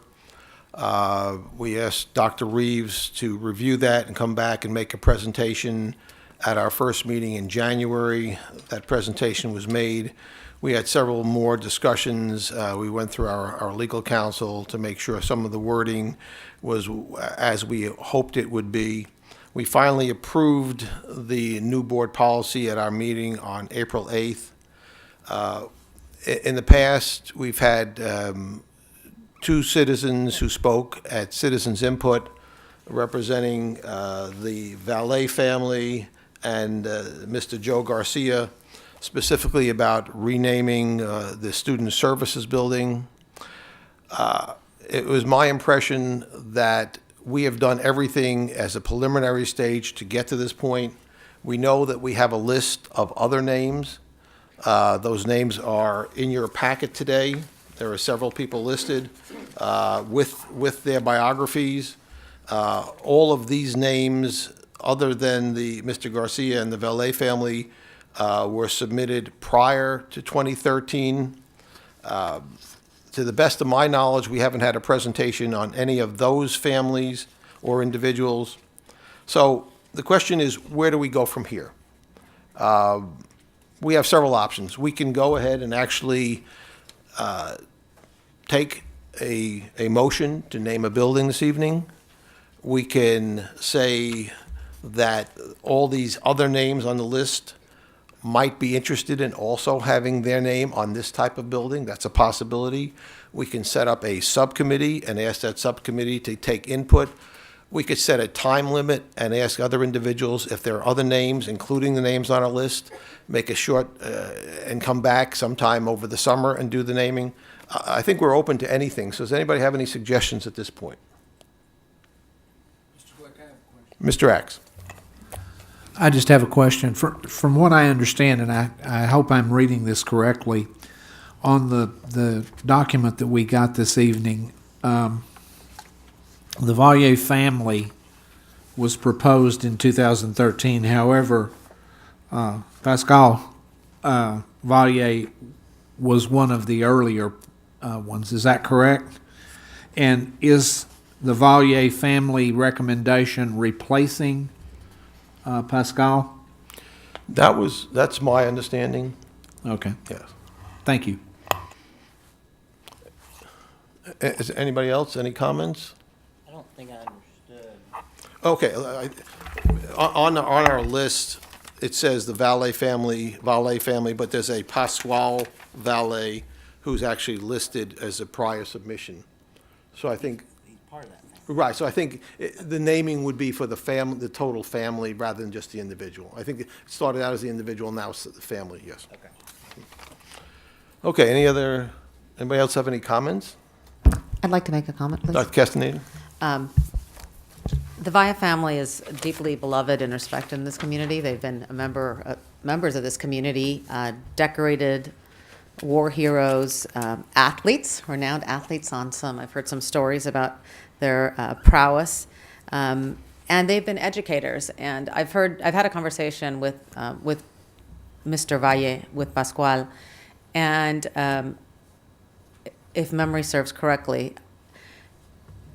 We asked Dr. Reeves to review that and come back and make a presentation at our first meeting in January. That presentation was made. We had several more discussions. We went through our legal counsel to make sure some of the wording was as we hoped it would be. We finally approved the new board policy at our meeting on April 8th. In the past, we've had two citizens who spoke at citizens' input representing the Valet family and Mr. Joe Garcia, specifically about renaming the Student Services Building. It was my impression that we have done everything as a preliminary stage to get to this point. We know that we have a list of other names. Those names are in your packet today. There are several people listed with their biographies. All of these names, other than the Mr. Garcia and the Valet family, were submitted prior to 2013. To the best of my knowledge, we haven't had a presentation on any of those families or individuals. So the question is, where do we go from here? We have several options. We can go ahead and actually take a motion to name a building this evening. We can say that all these other names on the list might be interested in also having their name on this type of building. That's a possibility. We can set up a subcommittee and ask that subcommittee to take input. We could set a time limit and ask other individuals if there are other names, including the names on our list, make a short and come back sometime over the summer and do the naming. I think we're open to anything. So does anybody have any suggestions at this point? Mr. Axe. I just have a question. From what I understand, and I hope I'm reading this correctly, on the document that we got this evening, the Vallier family was proposed in 2013. However, Pascal Vallier was one of the earlier ones. Is that correct? And is the Vallier family recommendation replacing Pascal? That's my understanding. Okay. Yes. Thank you. Is anybody else? Any comments? I don't think I understood. Okay. On our list, it says the Valet family, but there's a Pasquale Valet who's actually listed as a prior submission. So I think. He's part of that family. Right, so I think the naming would be for the the total family rather than just the individual. I think it started out as the individual, now it's the family, yes. Okay. Okay, anybody else have any comments? I'd like to make a comment, please. Dr. Castaneda? The Vaya family is deeply beloved and respected in this community. They've been members of this community, decorated war heroes, athletes, renowned athletes on some. I've heard some stories about their prowess, and they've been educators. And I've had a conversation with Mr. Valle, with Pascual, and if memory serves correctly,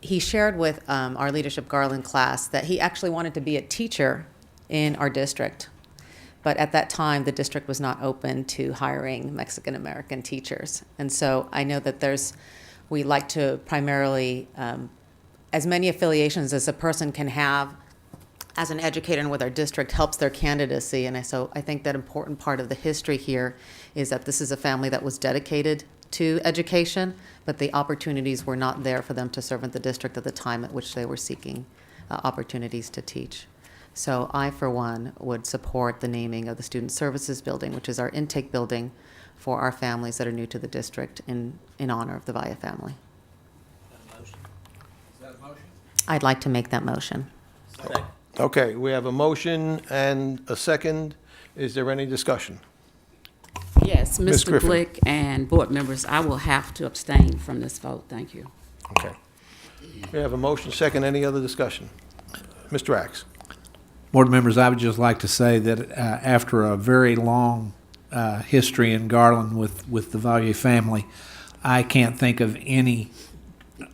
he shared with our Leadership Garland class that he actually wanted to be a teacher in our district. But at that time, the district was not open to hiring Mexican-American teachers. And so I know that we like to primarily, as many affiliations as a person can have as an educator and with our district helps their candidacy. And so I think that important part of the history here is that this is a family that was dedicated to education, but the opportunities were not there for them to serve in the district at the time at which they were seeking opportunities to teach. So I, for one, would support the naming of the Student Services Building, which is our intake building for our families that are new to the district in honor of the Valle family. Is that a motion? I'd like to make that motion. Second. Okay, we have a motion and a second. Is there any discussion? Yes, Ms. Mr. Griffin. Glick and board members, I will have to abstain from this vote. Thank you. Okay. We have a motion, second. Any other discussion? Mr. Axe. Board members, I would just like to say that after a very long history in Garland with the Valle family, I can't think of any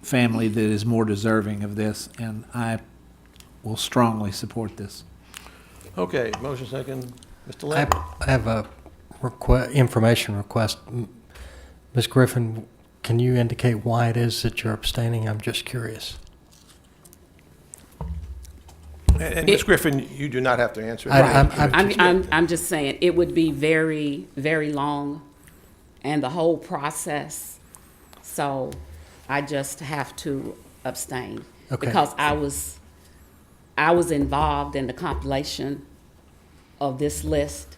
family that is more deserving of this, and I will strongly support this. Okay, motion second. Mr. Lynn? I have a information request. Ms. Griffin, can you indicate why it is that you're abstaining? I'm just curious. And Ms. Griffin, you do not have to answer. I'm just saying, it would be very, very long, and the whole process, so I just have to abstain. Okay. Because I was involved in the compilation of this list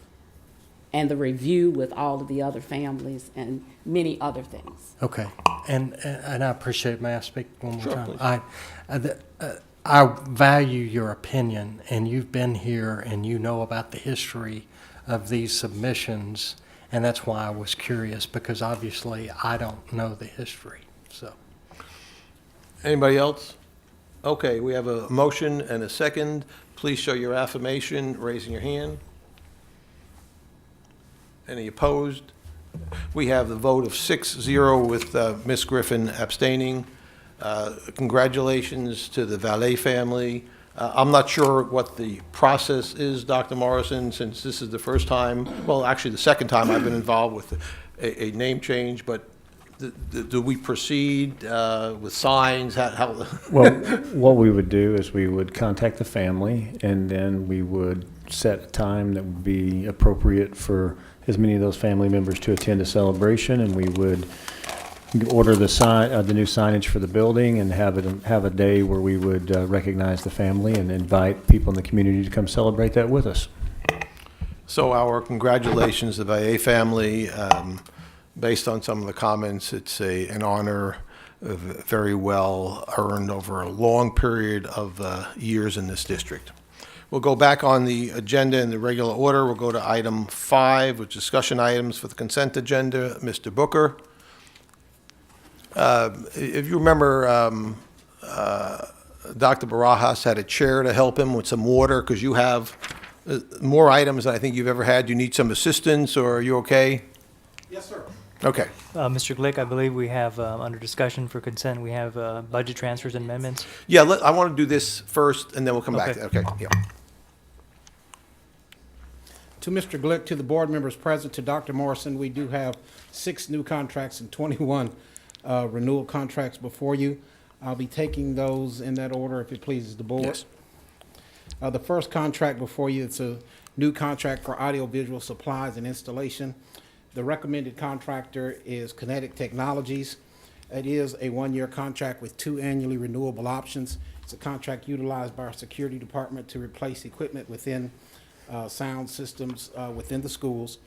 and the review with all of the other families and many other things. Okay, and I appreciate. May I speak one more Sure, time? please. I value your opinion, and you've been here, and you know about the history of these submissions, and that's why I was curious, because obviously I don't know the history. So, Anybody else? Okay, we have a motion and a second. Please show your affirmation, raising your hand. Any opposed? We have the vote of 6-0 with Ms. Griffin abstaining. Congratulations to the Valle family. I'm not sure what the process is, Dr. Morrison, since this is the first time, well, actually the second time I've been involved with a name change, but do we proceed with signs? How? Well, what we would do is we would contact the family, and then we would set a time that would be appropriate for as many of those family members to attend a celebration, and we would order the new signage for the building and have a day where we would recognize the family and invite people in the community to come celebrate that with us. So our congratulations to the Valle family. Based on some of the comments, it's an honor very well earned over a long period of years in this district. We'll go back on the agenda in the regular order. We'll go to item 5, which is discussion items for the consent agenda. Mr. Booker. If you remember, Dr. Barajas had a chair to help him with some water because you have more items than I think you've ever had. Do you need some assistance, or are you okay? Yes, sir. Okay. Mr. Glick, I believe we have under discussion for consent, we have budget transfers and amendments. Yeah, I want to do this first, and then we'll come back to that. Okay, yeah. To Mr. Glick, to the board members present, to Dr. Morrison, we do have 6 new contracts and 21 renewal contracts before you. I'll be taking those in that order if it pleases the board. Yes. The first contract before you, it's a new contract for audiovisual supplies and installation. The recommended contractor is Kinetic Technologies. It is a 1-year contract with 2 annually renewable options. It's a contract utilized by our security department to replace equipment within sound systems within the schools.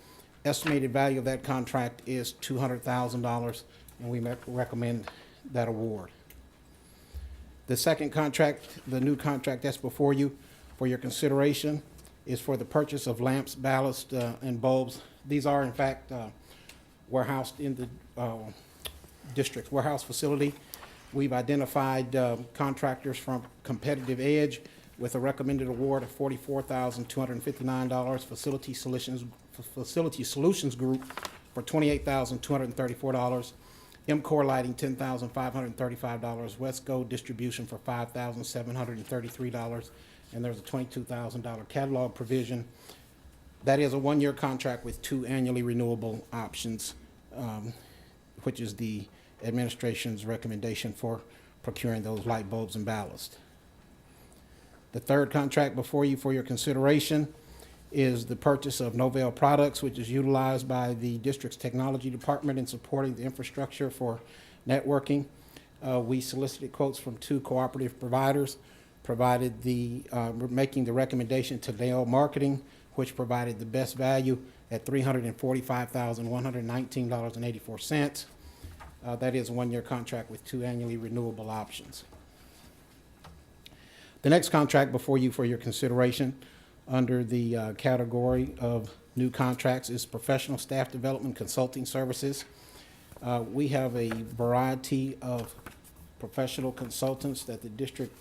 Estimated value of that contract is $200,000, and we recommend that award. The second contract, the new contract that's before you for your consideration, is for the purchase of lamps, ballast, and bulbs. These are, in fact, warehoused in the district's warehouse facility. We've identified contractors from Competitive Edge with a recommended award of $44,259, Facility Solutions Group for $28,234, MCOR Lighting, $10,535. Wesco Distribution for $5,733. And there's a $22,000 catalog provision. That is a one-year contract with 2 annually renewable options, which is the administration's recommendation for procuring those light bulbs and ballast. The third contract before you for your consideration is the purchase of Novell products, which is utilized by the district's technology department in supporting the infrastructure for networking. We solicited quotes from 2 cooperative providers, making the recommendation to Dale Marketing, which provided the best value at $345,119.84. That is a one-year contract with 2 annually renewable options. The next contract before you for your consideration under the category of new contracts is professional staff development consulting services. We have a variety of professional consultants that the district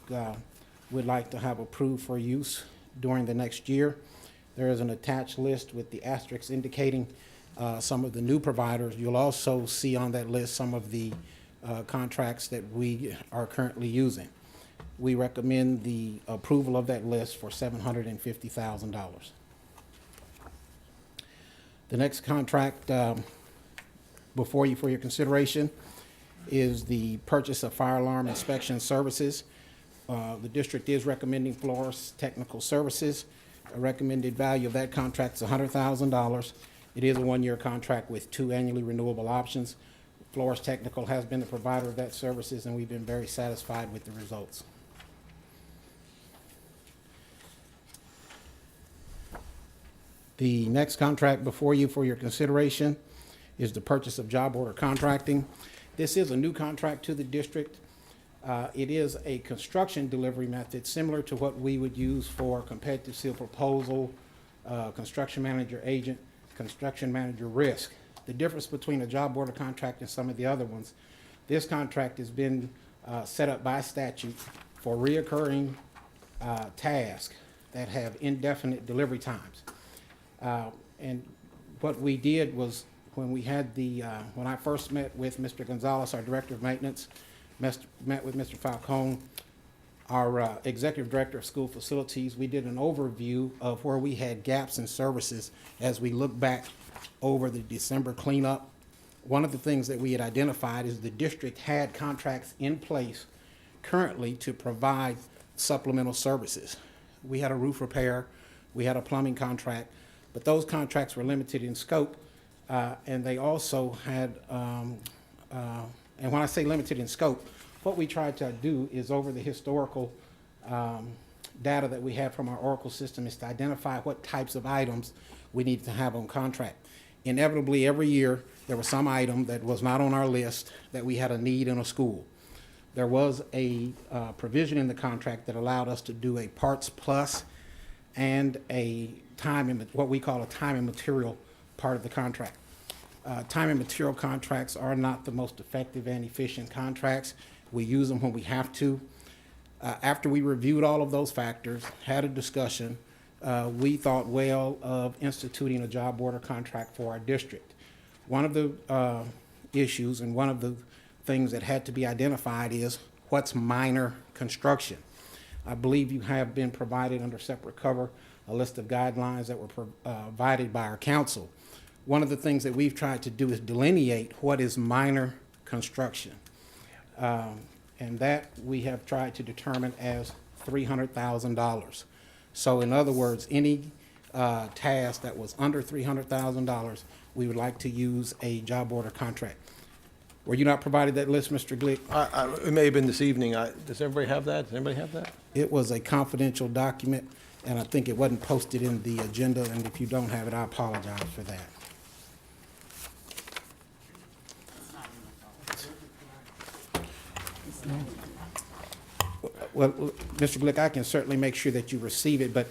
would like to have approved for use during the next year. There is an attached list with the asterisks indicating some of the new providers. You'll also see on that list some of the contracts that we are currently using. We recommend the approval of that list for $750,000. The next contract before you for your consideration is the purchase of fire alarm inspection services. The district is recommending Flores Technical Services. A recommended value of that contract is $100,000. It is a one-year contract with 2 annually renewable options. Flores Technical has been the provider of that services, and we've been very satisfied with the results. The next contract before you for your consideration is the purchase of job order contracting. This is a new contract to the district. It is a construction delivery method similar to what we would use for competitive seal proposal, construction manager agent, construction manager risk. The difference between a job order contract and some of the other ones, this contract has been set up by statute for reoccurring tasks that have indefinite delivery times. And what we did was when we had when I first met with Mr. Gonzalez, our director of maintenance, met with Mr. Falcone, our executive director of school facilities, we did an overview of where we had gaps in services as we look back over the December cleanup. One of the things that we had identified is the district had contracts in place currently to provide supplemental services. We had a roof repair, we had a plumbing contract, but those contracts were limited in scope, and they also had, and when I say limited in scope, what we tried to do is over the historical data that we have from our Oracle system is to identify what types of items we needed to have on contract. Inevitably, every year, there was some item that was not on our list that we had a need in a school. There was a provision in the contract that allowed us to do a parts plus and a what we call a time and material part of the contract. Time and material contracts are not the most effective and efficient contracts. We use them when we have to. After we reviewed all of those factors, had a discussion, we thought well of instituting a job order contract for our district. One of the issues and one of the things that had to be identified is what's minor construction. I believe you have been provided under separate cover a list of guidelines that were provided by our council. One of the things that we've tried to do is delineate what is minor construction. And that we have tried to determine as $300,000. So in other words, any task that was under $300,000, we would like to use a job order contract. Were you not provided that list, Mr. Glick? It may have been this evening. Does everybody have that? Does anybody have that? It was a confidential document, and I think it wasn't posted in the agenda, and if you don't have it, I apologize for that. Well, Mr. Glick, I can certainly make sure that you receive it, but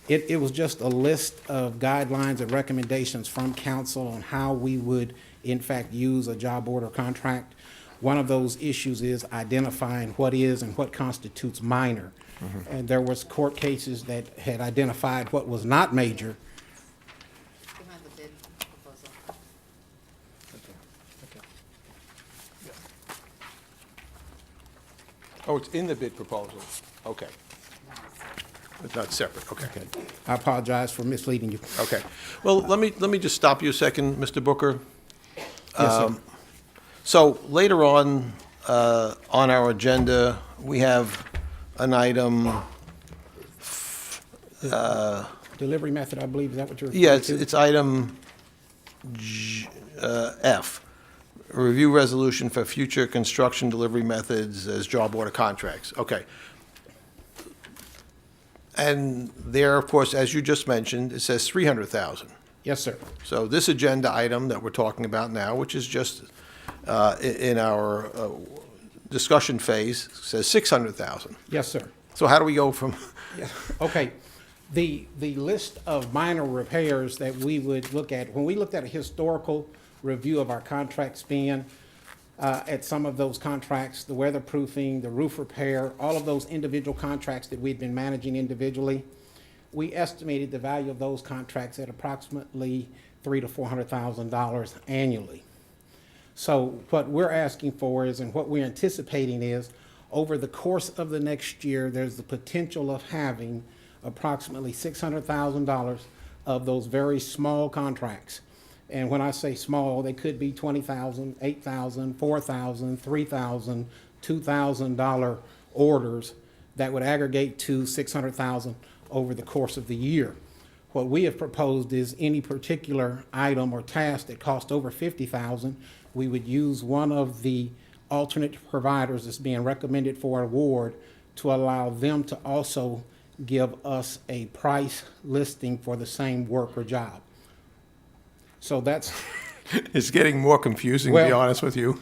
it was just a list of guidelines and recommendations from council on how we would, in fact, use a job order contract. One of those issues is identifying what is and what constitutes minor. Mm-hmm. And there was court cases that had identified what was not major. Behind the bid proposal. Okay. Oh, it's in the bid proposal. Okay. It's not separate, okay. I apologize for misleading you. Okay. Well, let me just stop you a second, Mr. Booker. Yes, sir. So later on our agenda, we have an item, Delivery method, I believe, is that what you're yeah, referring to? it's item F, review resolution for future construction delivery methods as job order contracts. Okay. And there, of course, as you just mentioned, it says 300,000. Yes, sir. So this agenda item that we're talking about now, which is just in our discussion phase, says 600,000. Yes, sir. So how do we go from? Yeah. Okay. The list of minor repairs that we would look at, when we looked at a historical review of our contract span, at some of those contracts, the weatherproofing, the roof repair, all of those individual contracts that we'd been managing individually, we estimated the value of those contracts at approximately $300,000 to $400,000 annually. So what we're asking for is, and what we're anticipating is, over the course of the next year, there's the potential of having approximately $600,000 of those very small contracts. And when I say small, they could be $20,000, $8,000, $4,000, $3,000, $2,000 orders that would aggregate to $600,000 over the course of the year. What we have proposed is any particular item or task that cost over $50,000, we would use one of the alternate providers that's being recommended for award to allow them to also give us a price listing for the same work or job. So that's... It's getting more confusing, to be honest with you.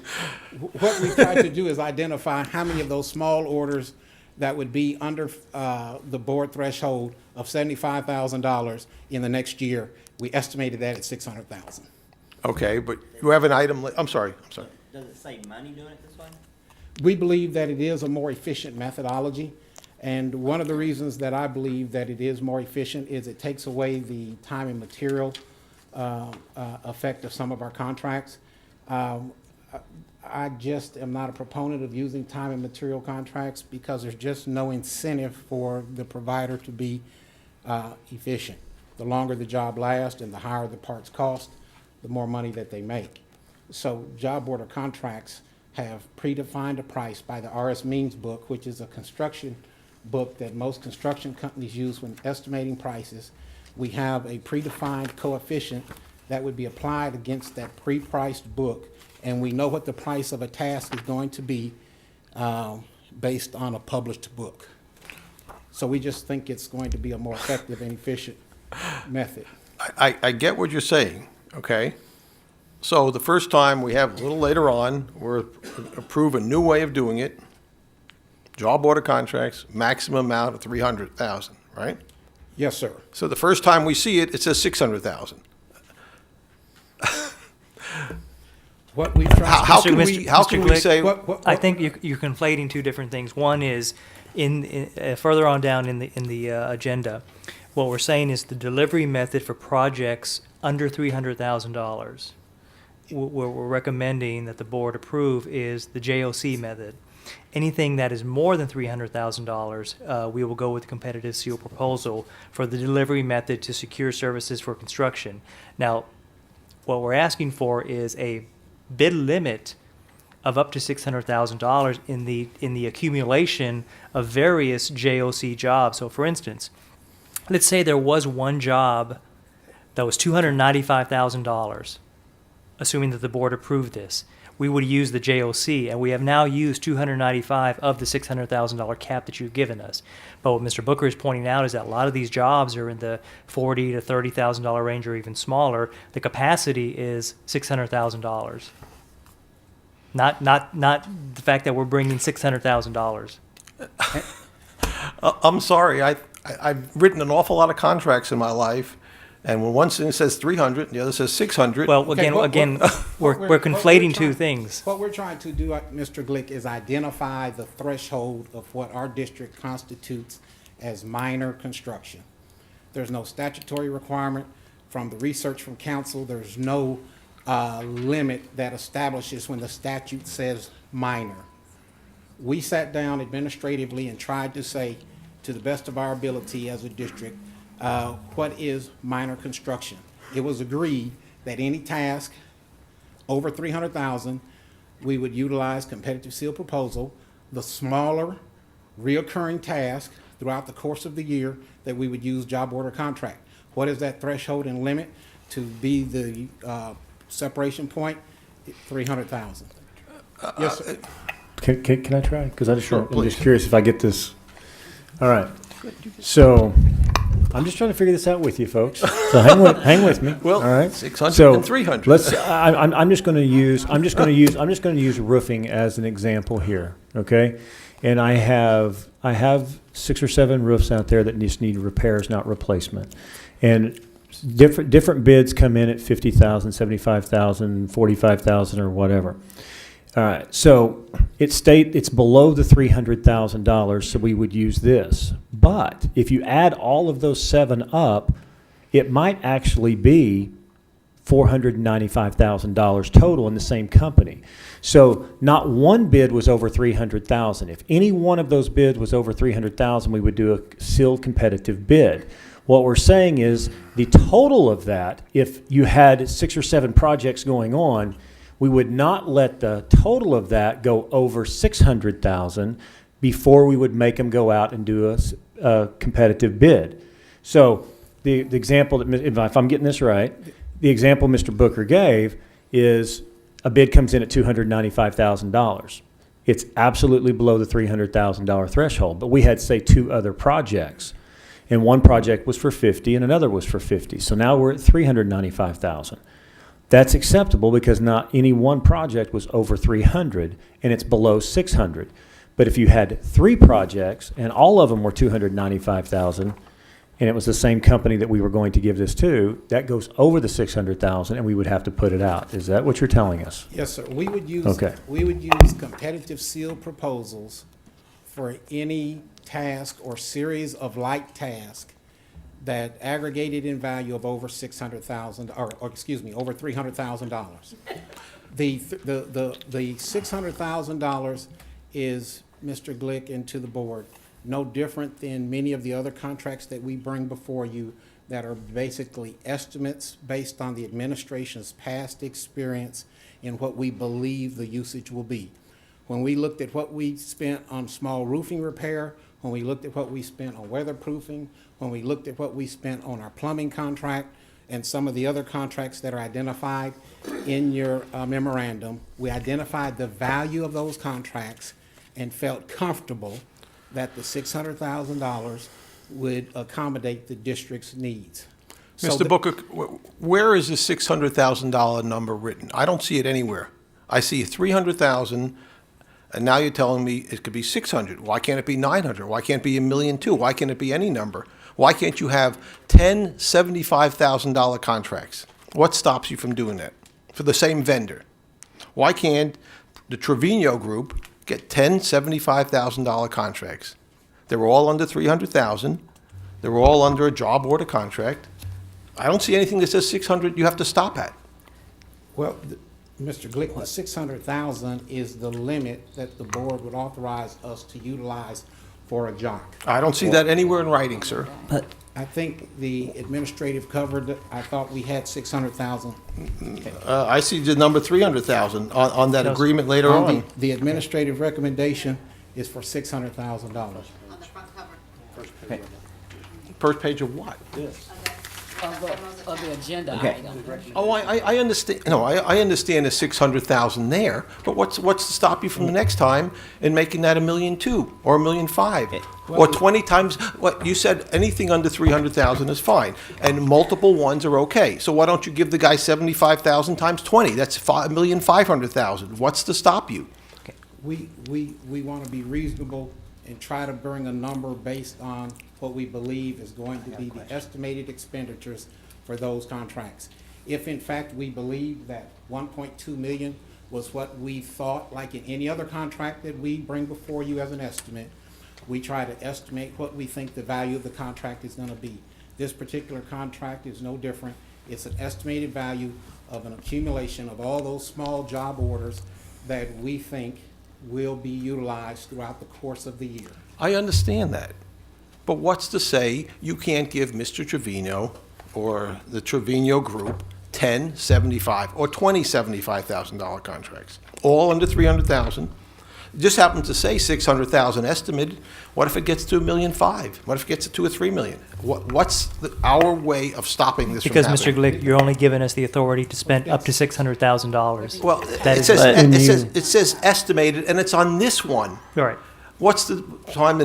What we tried to do is identify how many of those small orders that would be under the board threshold of $75,000 in the next year. We estimated that at $600,000. Okay, but you have an item, I'm sorry. Does it save money doing it this way? We believe that it is a more efficient methodology. And one of the reasons that I believe that it is more efficient is it takes away the time and material effect of some of our contracts. I just am not a proponent of using time and material contracts because there's just no incentive for the provider to be efficient. The longer the job lasts and the higher the parts cost, the more money that they make. So job order contracts have predefined a price by the RS Means book, which is a construction book that most construction companies use when estimating prices. We have a predefined coefficient that would be applied against that pre-priced book, and we know what the price of a task is going to be based on a published book. So we just think it's going to be a more effective and efficient method. I get what you're saying, okay? So the first time we have, a little later on, we're approve a new way of doing it, job order contracts, maximum amount of 300,000, right? Yes, sir. So the first time we see it, it says 600,000. What we try. How can we say? I think you're conflating two different things. One is further on down in the agenda. What we're saying is the delivery method for projects under $300,000. What we're recommending that the board approve is the JOC method. Anything that is more than $300,000, we will go with the competitive seal proposal for the delivery method to secure services for construction. Now, what we're asking for is a bid limit of up to $600,000 in the accumulation of various JOC jobs. So, for instance, let's say there was one job that was $295,000, assuming that the board approved this. We would use the JOC, and we have now used $295,000 of the $600,000 cap that you've given us. But what Mr. Booker is pointing out is that a lot of these jobs are in the $40,000 to $30,000 range or even smaller. The capacity is $600,000. Not the fact that we're bringing $600,000. I'm sorry, I've written an awful lot of contracts in my life, and when one thing says 300, the other says 600. Well, again, we're conflating two things. What we're trying to do, Mr. Glick, is identify the threshold of what our district constitutes as minor construction. There's no statutory requirement. From the research from council, there's no limit that establishes when the statute says minor. We sat down administratively and tried to say, to the best of our ability as a district, what is minor construction. It was agreed that any task over 300,000, we would utilize competitive seal proposal. The smaller reoccurring task throughout the course of the year that we would use job order contract. What is that threshold and limit to be the separation point? 300,000. Yes, sir. Can I try? Because I'm just curious if I get this. All right. So I'm just trying to figure this out with you folks. So hang with me. Well, all right. 600 and 300. Let's. I'm just going to use roofing as an example here. Okay. And I have 6 or 7 roofs out there that just need repairs, not replacement. And different bids come in at 50,000, 75,000, 45,000, or whatever. All right, so it's below the $300,000, so we would use this. But if you add all of those 7 up, it might actually be $495,000 total in the same company. So not one bid was over $300,000. If any one of those bids was over $300,000, we would do a sealed competitive bid. What we're saying is the total of that, if you had 6 or 7 projects going on, we would not let the total of that go over $600,000 before we would make them go out and do a competitive bid. So the example that, if I'm getting this right, the example Mr. Booker gave is a bid comes in at $295,000. It's absolutely below the $300,000 threshold, but we had, say, 2 other projects. And one project was for 50 and another was for 50. So now we're at 395,000. That's acceptable because not any one project was over 300 and it's below 600. But if you had 3 projects and all of them were 295,000 and it was the same company that we were going to give this to, that goes over the 600,000 and we would have to put it out. Is that what you're telling us? Yes, sir. We would use competitive seal proposals for any task or series of like tasks that aggregated in value of over $600,000, or excuse me, over $300,000. The $600,000 is, Mr. Glick, and to the board, no different than many of the other contracts that we bring before you that are basically estimates based on the administration's past experience and what we believe the usage will be. When we looked at what we spent on small roofing repair, when we looked at what we spent on weatherproofing, when we looked at what we spent on our plumbing contract and some of the other contracts that are identified in your memorandum, we identified the value of those contracts and felt comfortable that the $600,000 would accommodate the district's needs. Mr. Booker, where is the $600,000 number written? I don't see it anywhere. I see 300,000. And now you're telling me it could be 600. Why can't it be 900? Why can't it be $1.2 million? Why can't it be any number? Why can't you have 10 $75,000 contracts? What stops you from doing that for the same vendor? Why can't the Trevino Group get 10 $75,000 contracts? They were all under 300,000. They were all under a job order contract. I don't see anything that says 600 you have to stop at. Well, Mr. Glick, the 600,000 is the limit that the board would authorize us to utilize for a jock. I don't see that anywhere in writing, sir. But I think the administrative covered, I thought we had 600,000. I see the number 300,000 on that agreement later on. The administrative recommendation is for $600,000. On the front cover. First page of what? This. Of the agenda Okay. item. Oh, I understand. No, I understand the 600,000 there, but what's to stop you from the next time in making that $1.2 million or $1.5 million or 20 times? What you said, anything under 300,000 is fine, and multiple ones are okay. So why don't you give the guy 75,000 times 20? That's $1,500,000. What's to stop you? We want to be reasonable and try to bring a number based on what we believe is going to be the estimated expenditures for those contracts. If in fact we believe that 1.2 million was what we thought, like in any other contract that we bring before you as an estimate, we try to estimate what we think the value of the contract is going to be. This particular contract is no different. It's an estimated value of an accumulation of all those small job orders that we think will be utilized throughout the course of the year. I understand that. But what's to say you can't give Mr. Trevino or the Trevino Group 10 $75,000 or 20 $75,000 contracts, all under 300,000? It just happened to say 600,000 estimated. What if it gets to $1.5 million? What if it gets to $2 or $3 million? What's our way of stopping this Because, from Mr. happening? Glick, you're only giving us the authority to spend up to $600,000. Well, That it is- says estimated, and it's on this one. All right. What's the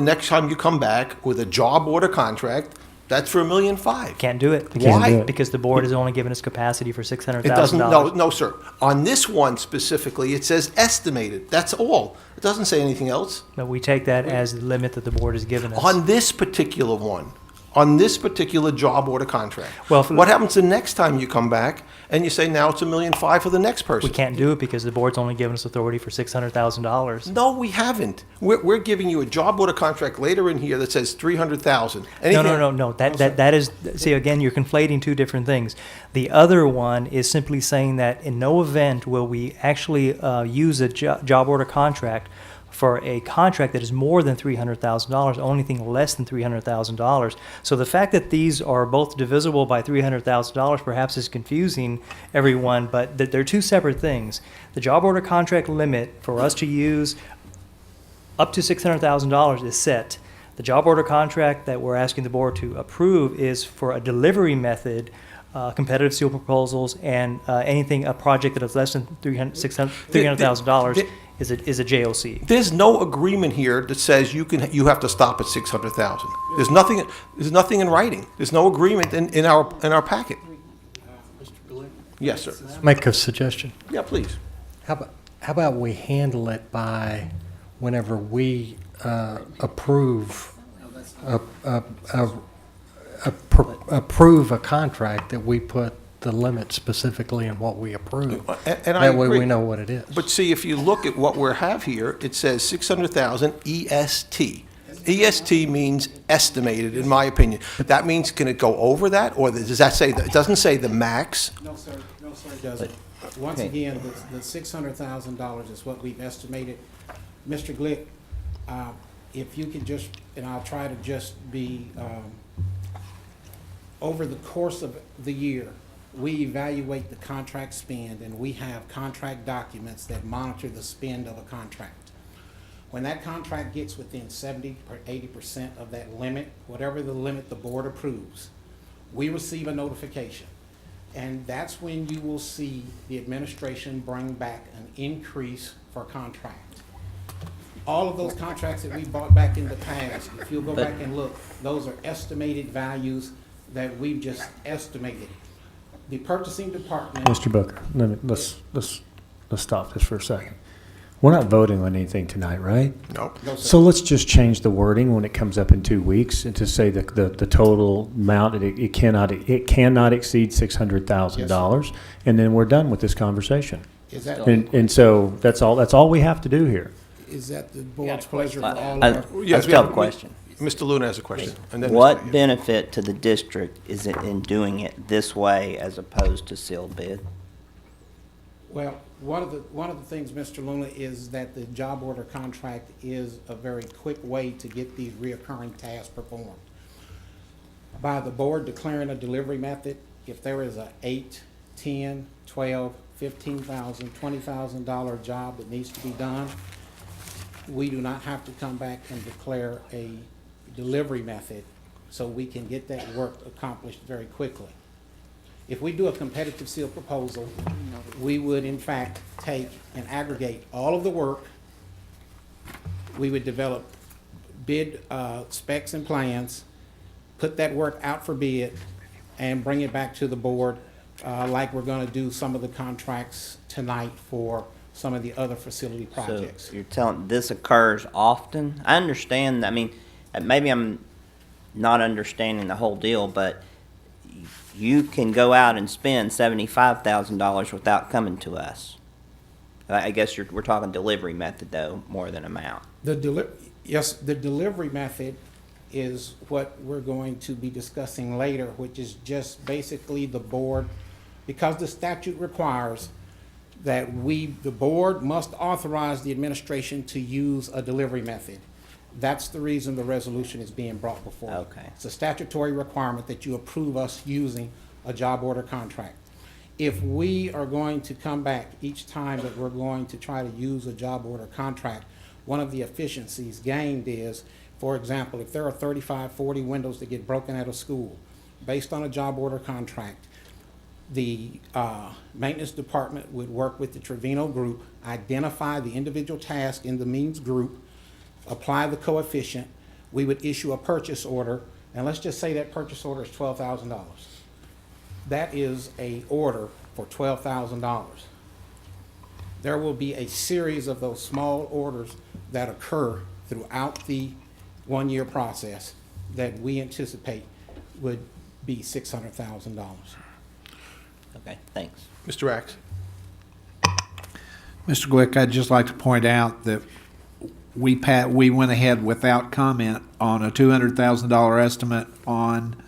next time you come back with a job order contract, that's for $1.5 million? Can't do it. Why? Because the board has only given us capacity for $600,000. It doesn't, no, sir. On this one specifically, it says estimated, that's all. It doesn't say anything else. But we take that as the limit that the board has given us. On this particular one, on this particular job order contract. Well, what happens the next time you come back and you say now it's $1.5 million for the next person? We can't do it because the board's only given us authority for $600,000. No, we haven't. We're giving you a job order contract later in here that says 300,000. No. That is, see, again, you're conflating two different things. The other one is simply saying that in no event will we actually use a job order contract for a contract that is more than $300,000, only thing less than $300,000. So the fact that these are both divisible by $300,000 perhaps is confusing everyone, but they're two separate things. The job order contract limit for us to use up to $600,000 is set. The job order contract that we're asking the board to approve is for a delivery method, competitive seal proposals, and a project that is less than $300,000 is a JOC. There's no agreement here that says you have to stop at 600,000. There's nothing in writing. There's no agreement in our packet. Yes, sir. Make a suggestion. Yeah, please. How about we handle it by whenever we approve a contract that we put the limit specifically in what we approve. And I That way agree. we know what it is. But see, if you look at what we have here, it says 600,000 EST. EST means estimated, in my opinion. That means, can it go over that, or does that say, it doesn't say the max? No, sir, it doesn't. Once again, the $600,000 is what we've estimated. Mr. Glick, if you could just, and I'll try to just be, over the course of the year, we evaluate the contract spend, and we have contract documents that monitor the spend of a contract. When that contract gets within 70 or 80% of that limit, whatever the limit the board approves, we receive a notification. And that's when you will see the administration bring back an increase for contract. All of those contracts that we bought back in the past, if you'll go back and look, those are estimated values that we've just estimated. The purchasing department. Mr. Booker, let's stop this for a second. We're not voting on anything tonight, right? No. No, sir. So let's just change the wording when it comes up in 2 weeks and to say that the total amount, it cannot exceed $600,000, and then we're done with this conversation. Is that, And so that's all we have to do here. is that the board's pleasure for all I of our? Yes, still have a question. Mr. Luna has a question. And then Mr. What Hayes. benefit to the district is it in doing it this way as opposed to sealed bid? Well, one of the things, Mr. Luna, is that the job order contract is a very quick way to get these reoccurring tasks performed. By the board declaring a delivery method, if there is a $8, $10, $12, $15,000, $20,000 job that needs to be done, we do not have to come back and declare a delivery method, so we can get that work accomplished very quickly. If we do a competitive seal proposal, we would in fact take and aggregate all of the work. We would develop bid specs and plans, put that work out for bid, and bring it back to the board like we're going to do some of the contracts tonight for some of the other facility projects. So you're telling this occurs often? I understand, I mean, maybe I'm not understanding the whole deal, but you can go out and spend $75,000 without coming to us. I guess we're talking delivery method though, more than amount. Yes, the delivery method is what we're going to be discussing later, which is just basically the board, because the statute requires that the board must authorize the administration to use a delivery method. That's the reason the resolution is being brought before you. Okay. It's a statutory requirement that you approve us using a job order contract. If we are going to come back each time that we're going to try to use a job order contract, one of the efficiencies gained is, for example, if there are 35, 40 windows that get broken at a school, based on a job order contract, the maintenance department would work with the Trevino group, identify the individual task in the means group, apply the coefficient, we would issue a purchase order, and let's just say that purchase order is $12,000. That is a order for $12,000. There will be a series of those small orders that occur throughout the one-year process that we anticipate would be $600,000. Okay, thanks. Mr. Axe? Mr. Glick, I'd just like to point out that we went ahead without comment on a $200,000 estimate on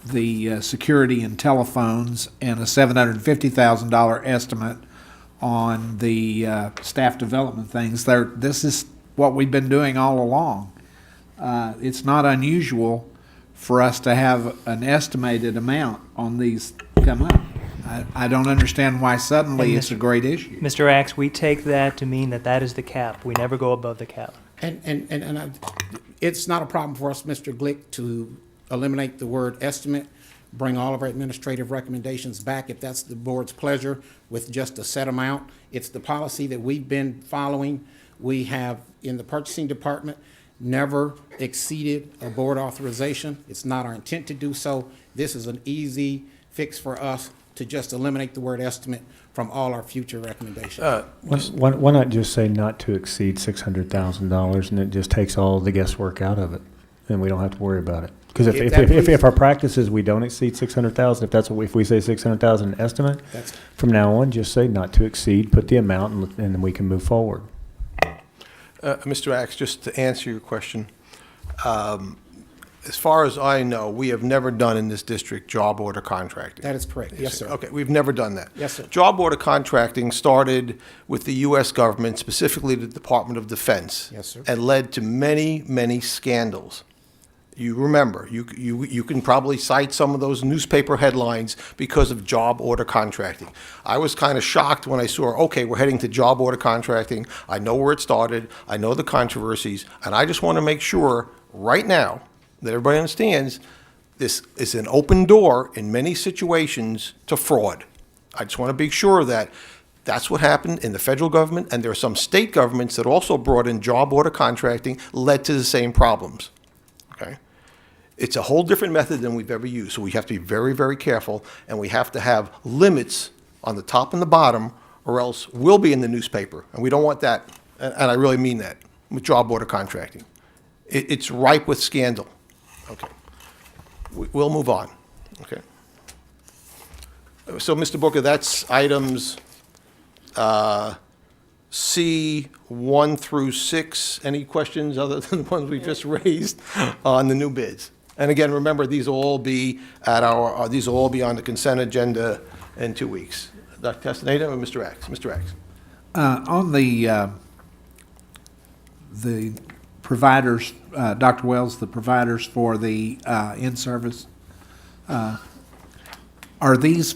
the security and telephones and a $750,000 estimate on the staff development things. This is what we've been doing all along. It's not unusual for us to have an estimated amount on these come up. I don't understand why suddenly it's a great issue. Mr. Axe, we take that to mean that that is the cap. We never go above the cap. It's not a problem for us, Mr. Glick, to eliminate the word estimate, bring all of our administrative recommendations back if that's the board's pleasure with just a set amount. It's the policy that we've been following. We have, in the purchasing department, never exceeded a board authorization. It's not our intent to do so. This is an easy fix for us to just eliminate the word estimate from all our future recommendations. Why not just say not to exceed $600,000, and it just takes all the guesswork out of it, and we don't have to worry about it? Because if our practice is we don't exceed 600,000, if we say 600,000 estimate, from now on, just say not to exceed, put the amount, and then we can move forward. Mr. Axe, just to answer your question, as far as I know, we have never done in this district job order contracting. That is correct. Yes, sir. Okay, we've never done that. Yes, sir. Job order contracting started with the U.S. government, specifically the Department of Defense. Yes, sir. And led to many, many scandals. You remember, you can probably cite some of those newspaper headlines because of job order contracting. I was kind of shocked when I saw, okay, we're heading to job order contracting. I know where it started. I know the controversies. And I just want to make sure right now that everybody understands this is an open door in many situations to fraud. I just want to be sure that that's what happened in the federal government, and there are some state governments that also brought in job order contracting, led to the same problems. Okay? It's a whole different method than we've ever used, so we have to be very, very careful, and we have to have limits on the top and the bottom, or else we'll be in the newspaper, and we don't want that, and I really mean that, with job order contracting. It's ripe with scandal. Okay. We'll move on. Okay. So, Mr. Booker, that's items C1 through 6. Any questions other than the ones we just raised on the new bids? And again, remember, these will all be on the consent agenda in 2 weeks. Dr. Castaneda or Mr. Axe? Mr. Axe. On the providers, Dr. Wells, the providers for the in-service, are these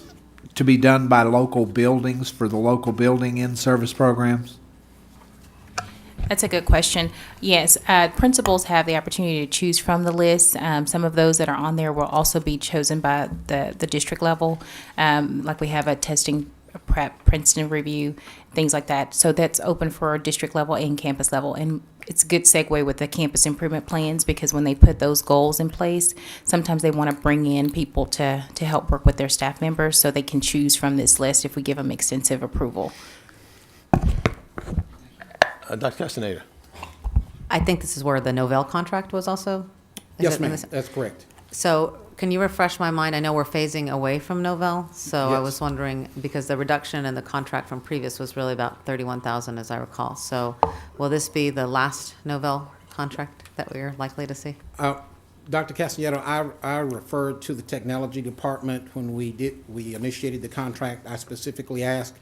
to be done by local buildings for the local building in-service programs? That's a good question. Yes, principals have the opportunity to choose from the list. Some of those that are on there will also be chosen by the district level. Like we have a testing prep, Princeton review, things like that. So that's open for district level and campus level. And it's a good segue with the campus improvement plans, because when they put those goals in place, sometimes they want to bring in people to help work with their staff members, so they can choose from this list if we give them extensive approval. Dr. Castaneda. I think this is where the Novell contract was also? Yes, ma'am, that's correct. So can you refresh my mind? I know we're phasing away from Novell, so I Yes. was wondering, because the reduction in the contract from previous was really about $31,000, as I recall. So will this be the last Novell contract that we're likely to see? Dr. Castellano, I referred to the technology department when we initiated the contract. I specifically asked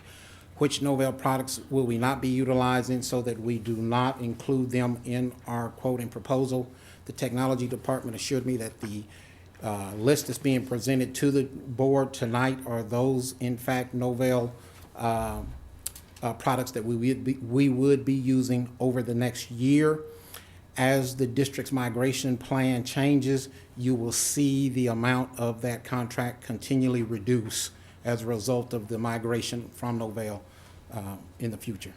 which Novell products will we not be utilizing so that we do not include them in our quote and proposal. The technology department assured me that the list that's being presented to the board tonight are those, in fact, Novell products that we would be using over the next year. As the district's migration plan changes, you will see the amount of that contract continually reduce as a result of the migration from Novell in the future.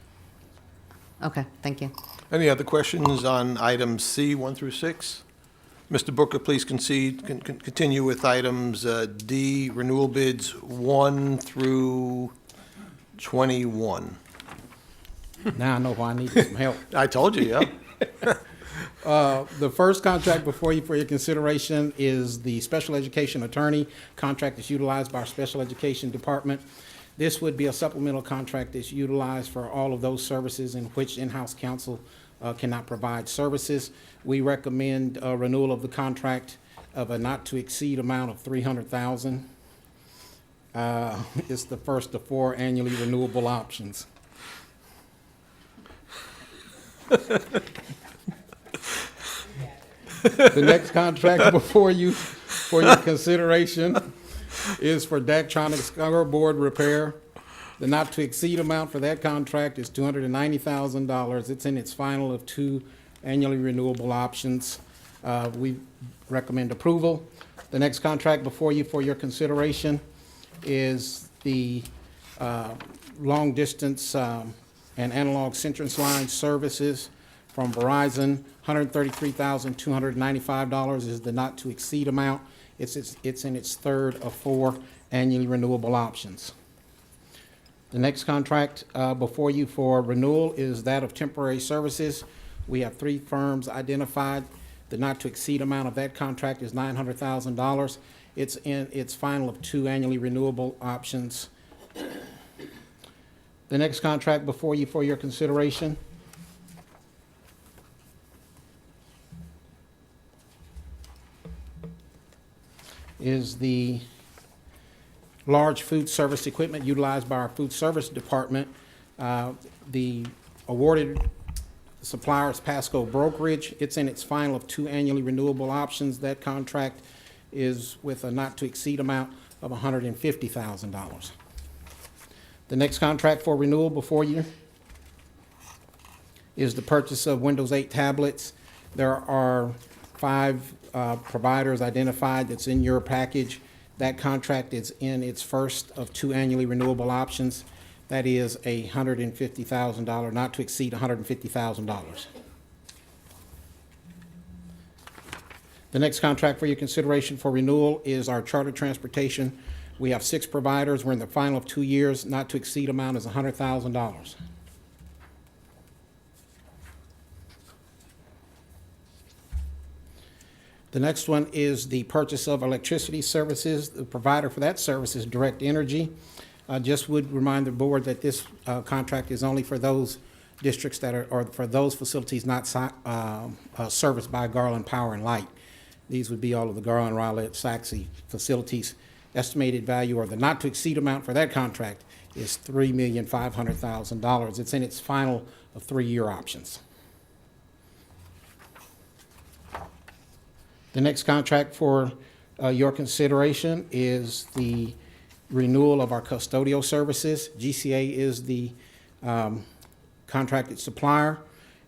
Okay, thank you. Any other questions on items C, 1 through 6? Mr. Booker, please continue with items D, renewal bids 1 through 21. Now I know why I need some help. I told you, yeah. The first contract before you for your consideration is the special education attorney contract that's utilized by our special education department. This would be a supplemental contract that's utilized for all of those services in which in-house counsel cannot provide services. We recommend a renewal of the contract of a not-to-exceed amount of $300,000. It's the first of 4 annually renewable options. The next contract before you for your consideration is for Daktronics scoreboard repair. The not-to-exceed amount for that contract is $290,000. It's in its final of 2 annually renewable options. We recommend approval. The next contract before you for your consideration is the long-distance and analog entrance line services from Verizon. $133,295 is the not-to-exceed amount. It's in its third of 4 annually renewable options. The next contract before you for renewal is that of temporary services. We have 3 firms identified. The not-to-exceed amount of that contract is $900,000. It's in its final of 2 annually renewable options. The next contract before you for your consideration is the large food service equipment utilized by our food service department. The awarded supplier is Pasco Brokerage. It's in its final of 2 annually renewable options. That contract is with a not-to-exceed amount of $150,000. The next contract for renewal before you is the purchase of Windows 8 tablets. There are 5 providers identified that's in your package. That contract is in its first of 2 annually renewable options. That is a $150,000, not to exceed $150,000. The next contract for your consideration for renewal is our charter transportation. We have 6 providers. We're in the final of 2 years. Not to exceed amount is $100,000. The next one is the purchase of electricity services. The provider for that service is Direct Energy. Just would remind the board that this contract is only for those districts that are, or for those facilities not serviced by Garland Power and Light. These would be all of the Garland, Rowlett, Saxe facilities. Estimated value, or the not to exceed amount for that contract, is $3,500,000. It's in its final of 3-year options. The next contract for your consideration is the renewal of our custodial services. GCA is the contracted supplier.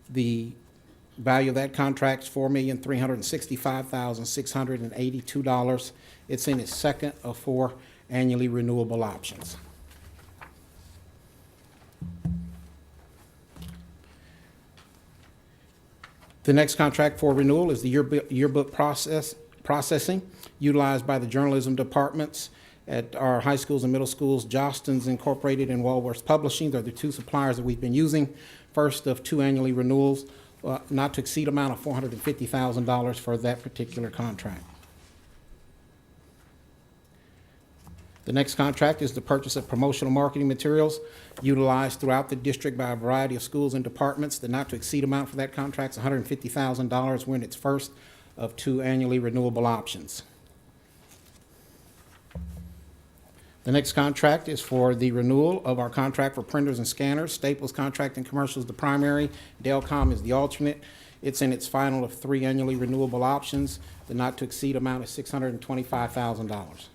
The value of that contract is $4,365,682. It's in its second of 4 annually renewable options. The next contract for renewal is the yearbook processing utilized by the journalism departments at our high schools and middle schools. Jostens Incorporated and Walworth Publishing, they're the 2 suppliers that we've been using. First of 2 annually renewals, not to exceed amount of $450,000 for that particular contract. The next contract is the purchase of promotional marketing materials utilized throughout the district by a variety of schools and departments. The not to exceed amount for that contract is $150,000. We're in its first of 2 annually renewable options. The next contract is for the renewal of our contract for printers and scanners. Staples Contract and Commercial is the primary, Delcom is the alternate. It's in its final of 3 annually renewable options. The not-to-exceed amount is $625,000.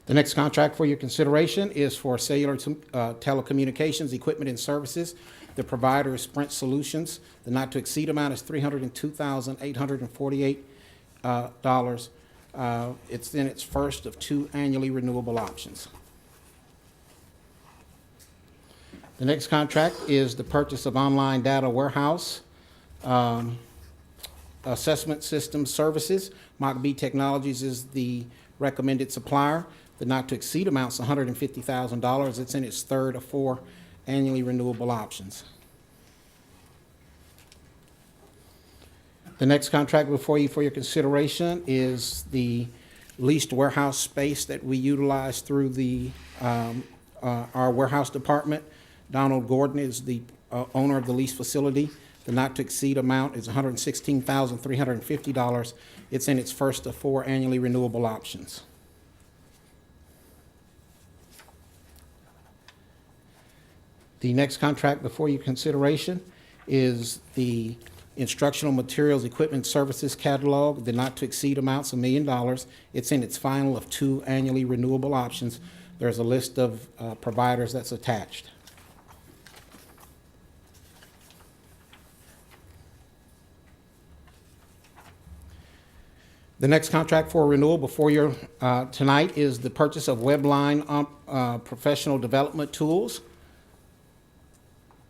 The next contract for your consideration is for cellular telecommunications equipment and services. The provider is Sprint Solutions. The not-to-exceed amount is $302,848. It's in its first of 2 annually renewable options. The next contract is the purchase of online data warehouse assessment system services. Mach B Technologies is the recommended supplier. The not-to-exceed amount is $150,000. It's in its third of 4 annually renewable options. The next contract before you for your consideration is the leased warehouse space that we utilize through the our warehouse department. Donald Gordon is the owner of the leased facility. The not-to-exceed amount is $116,350. It's in its first of 4 annually renewable options. The next contract before your consideration is the instructional materials equipment services catalog. The not-to-exceed amounts $1 million. It's in its final of 2 annually renewable options. There's a list of providers that's attached. The next contract for renewal before you tonight is the purchase of Webline professional development tools.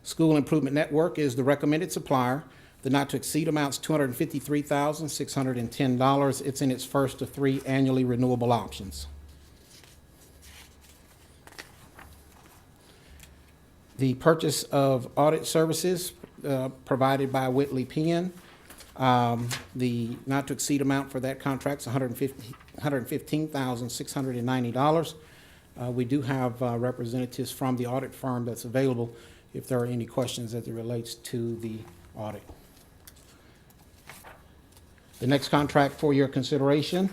School Improvement Network is the recommended supplier. The not-to-exceed amount is $253,610. It's in its first of 3 annually renewable options. The purchase of audit services provided by Whitley Penn. The not-to-exceed amount for that contract is $115,690. We do have representatives from the audit firm that's available if there are any questions as it relates to the audit. The next contract for your consideration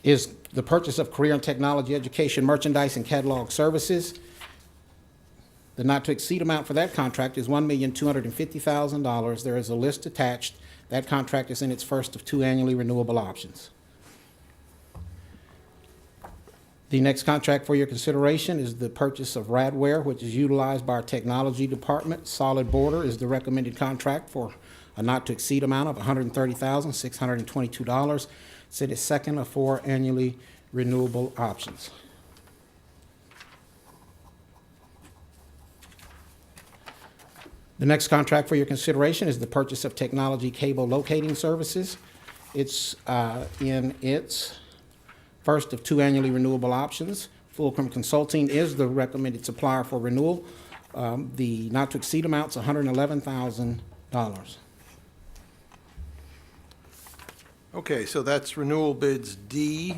is the purchase of career and technology education merchandise and catalog services. The not-to-exceed amount for that contract is $1,250,000. There is a list attached. That contract is in its first of 2 annually renewable options. The next contract for your consideration is the purchase of Radware, which is utilized by our technology department. Solid Border is the recommended contract for a not-to-exceed amount of $130,622. It's in its second of 4 annually renewable options. The next contract for your consideration is the purchase of technology cable locating services. It's in its first of 2 annually renewable options. Fulcrum Consulting is the recommended supplier for renewal. The not-to-exceed amount is $111,000. Okay, so that's renewal bids D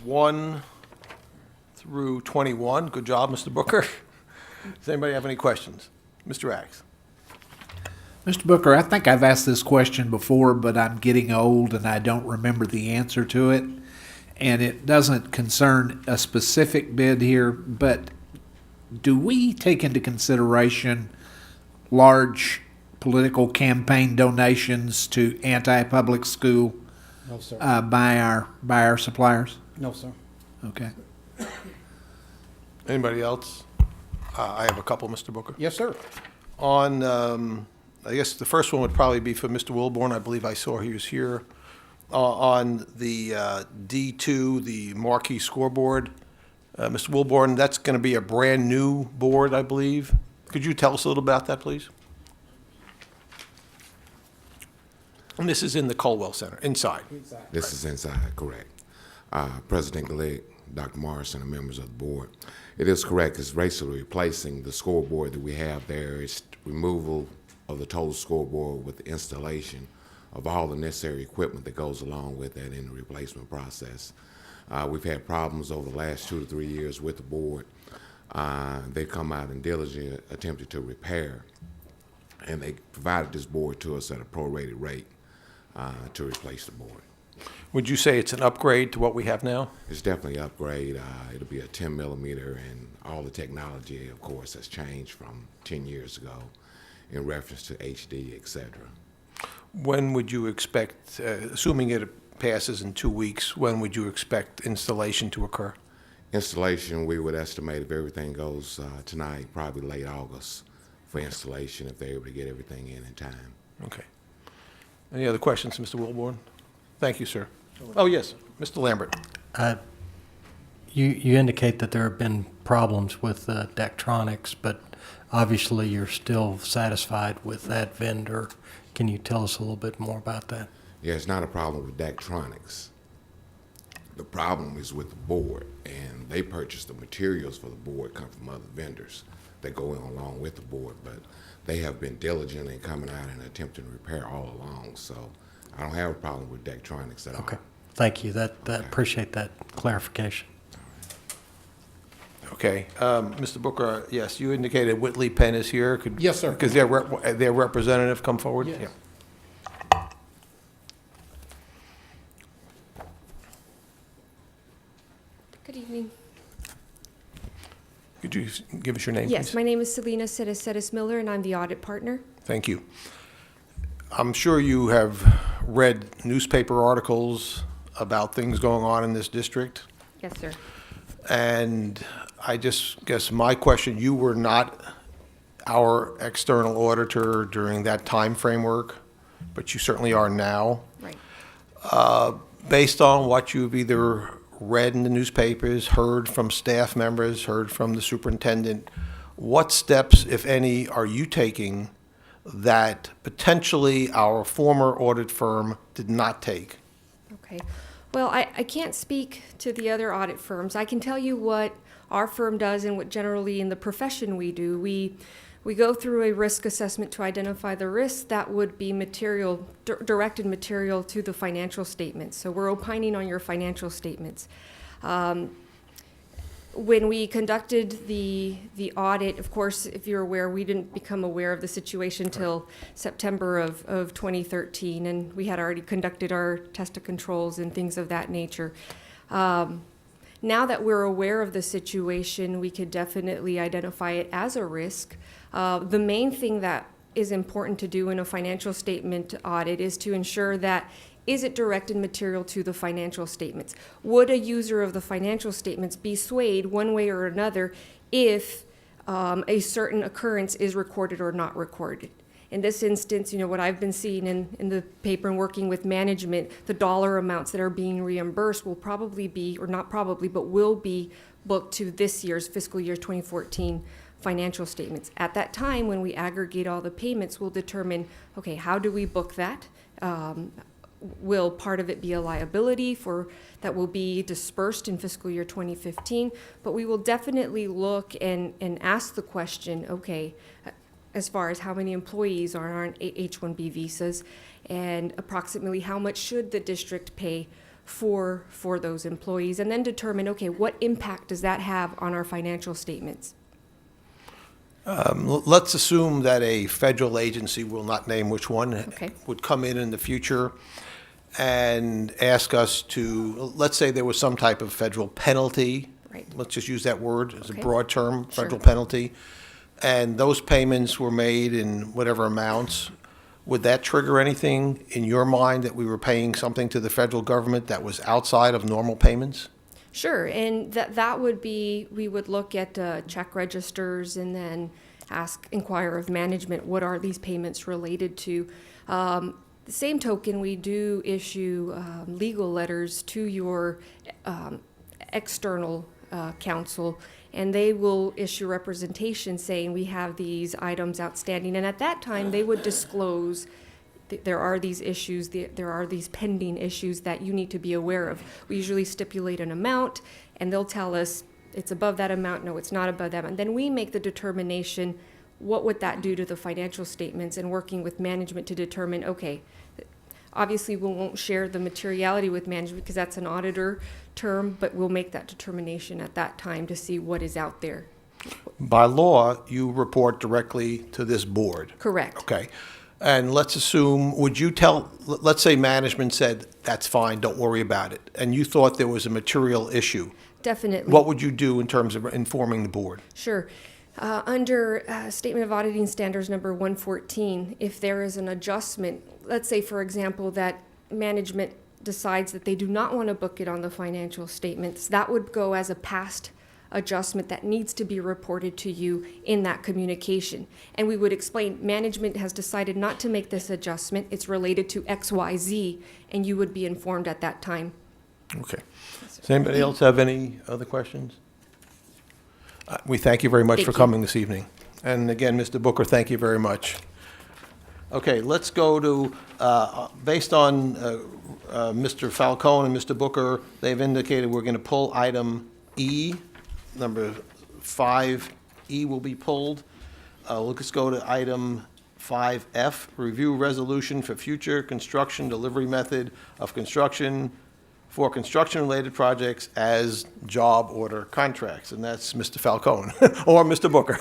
1 through 21. Good job, Mr. Booker. Does anybody have any questions? Mr. Axe. Mr. Booker, I think I've asked this question before, but I'm getting old and I don't remember the answer to it. And it doesn't concern a specific bid here, but do we take into consideration large political campaign donations to anti-public school No, sir. by our suppliers? No, sir. Okay. Anybody else? I have a couple, Mr. Booker. Yes, sir. On, I guess the first one would probably be for Mr. Wilborn. I believe I saw he was here. On the D2, the marquee scoreboard, Mr. Wilborn, that's going to be a brand-new board, I believe. Could you tell us a little about that, please? And this is in the Colwell Center, inside. This is inside, correct. President Glegg, Dr. Morrison, and members of the board. It is correct. It's basically replacing the scoreboard that we have there. It's removal of the total scoreboard with the installation of all the necessary equipment that goes along with that in the replacement process. We've had problems over the last 2 to 3 years with the board. They've come out and diligently attempted to repair, and they provided this board to us at a prorated rate to replace the board. Would you say it's an upgrade to what we have now? It's definitely an upgrade. It'll be a 10 millimeter, and all the technology, of course, has changed from 10 years ago in reference to HD, et cetera. When would you expect, assuming it passes in 2 weeks, when would you expect installation to occur? Installation, we would estimate, if everything goes tonight, probably late August for installation, if they're able to get everything in time. Okay. Any other questions, Mr. Wilborn? Thank you, sir. Oh, yes, Mr. Lambert. You indicate that there have been problems with Daktronics, but obviously you're still satisfied with that vendor. Can you tell us a little bit more about that? Yeah, it's not a problem with Daktronics. The problem is with the board, and they purchase the materials for the board come from other vendors that go in along with the board, but they have been diligent in coming out and attempting to repair all along, so I don't have a problem with Daktronics at all. Okay, thank you. Appreciate that clarification. Okay. Mr. Booker, yes, you indicated Whitley Penn is here. Yes, sir. Because their representative come forward? Yes. Yeah. Good evening. Could you give us your name, Yes, please? my name is Selena Sedes Miller, and I'm the audit partner. Thank you. I'm sure you have read newspaper articles about things going on in this district. Yes, sir. And I just guess my question, you were not our external auditor during that time framework, but you certainly are now. Right. Based on what you've either read in the newspapers, heard from staff members, heard from the superintendent, what steps, if any, are you taking that potentially our former audit firm did not take? Okay. Well, I can't speak to the other audit firms. I can tell you what our firm does and what generally in the profession we do. We go through a risk assessment to identify the risks that would be material, directed material to the financial statements. So we're opining on your financial statements. When we conducted the audit, of course, if you're aware, we didn't become aware of the situation till September of 2013, and we had already conducted our test of controls and things of that nature. Now that we're aware of the situation, we could definitely identify it as a risk. The main thing that is important to do in a financial statement audit is to ensure that is it directed material to the financial statements? Would a user of the financial statements be swayed one way or another if a certain occurrence is recorded or not recorded? In this instance, what I've been seeing in the paper and working with management, the dollar amounts that are being reimbursed will probably be, or not probably, but will be booked to this year's fiscal year 2014 financial statements. At that time, when we aggregate all the payments, we'll determine, okay, how do we book that? Will part of it be a liability that will be dispersed in fiscal year 2015? But we will definitely look and ask the question, okay, as far as how many employees are on H-1B visas, and approximately how much should the district pay for those employees, and then determine, okay, what impact does that have on our financial statements? Let's assume that a federal agency, will not name which one, Okay. would come in the future and ask us to, let's say there was some type of federal penalty. Right. Let's just use that word as a Okay. broad term, Sure. federal penalty. And those payments were made in whatever amounts. Would that trigger anything in your mind that we were paying something to the federal government that was outside of normal payments? Sure, and that would be, we would look at check registers and then inquire of management, what are these payments related to? The same token, we do issue legal letters to your external counsel, and they will issue representation saying we have these items outstanding. And at that time, they would disclose there are these issues, there are these pending issues that you need to be aware of. We usually stipulate an amount, and they'll tell us it's above that amount, no, it's not above that amount. And then we make the determination what would that do to the financial statements, and working with management to determine, okay, obviously we won't share the materiality with management because that's an auditor term, but we'll make that determination at that time to see what is out there. By law, you report directly to this board. Correct. Okay. And let's assume, let's say management said, that's fine, don't worry about it, and you thought there was a material issue. Definitely. What would you do in terms of informing the board? Sure. Under Statement of Auditing Standards number 114, if there is an adjustment, let's say, for example, that management decides that they do not want to book it on the financial statements, that would go as a past adjustment that needs to be reported to you in that communication. And we would explain, management has decided not to make this adjustment. It's related to XYZ, and you would be informed at that time. Okay. Does anybody else have any other questions? We thank you very much for coming this evening. And again, Mr. Booker, thank you very much. Okay, let's go to, based on Mr. Falcone and Mr. Booker, they've indicated we're going to pull item E. Number 5E will be pulled. Let's go to item 5F, review resolution for future construction delivery method of construction for construction-related projects as job order contracts. And that's Mr. Falcone or Mr. Booker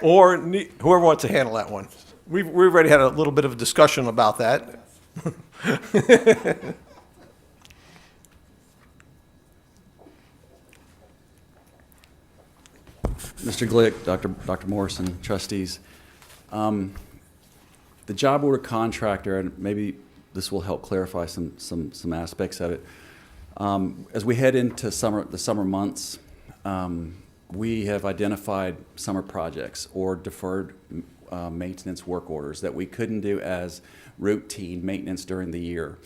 or whoever wants to handle that one. We've already had a little bit of a discussion about that. Mr. Glick, Dr. Morrison, trustees. The job order contractor, and maybe this will help clarify some aspects of it. As we head into the summer months, we have identified summer projects or deferred maintenance work orders that we couldn't do as routine maintenance during the year.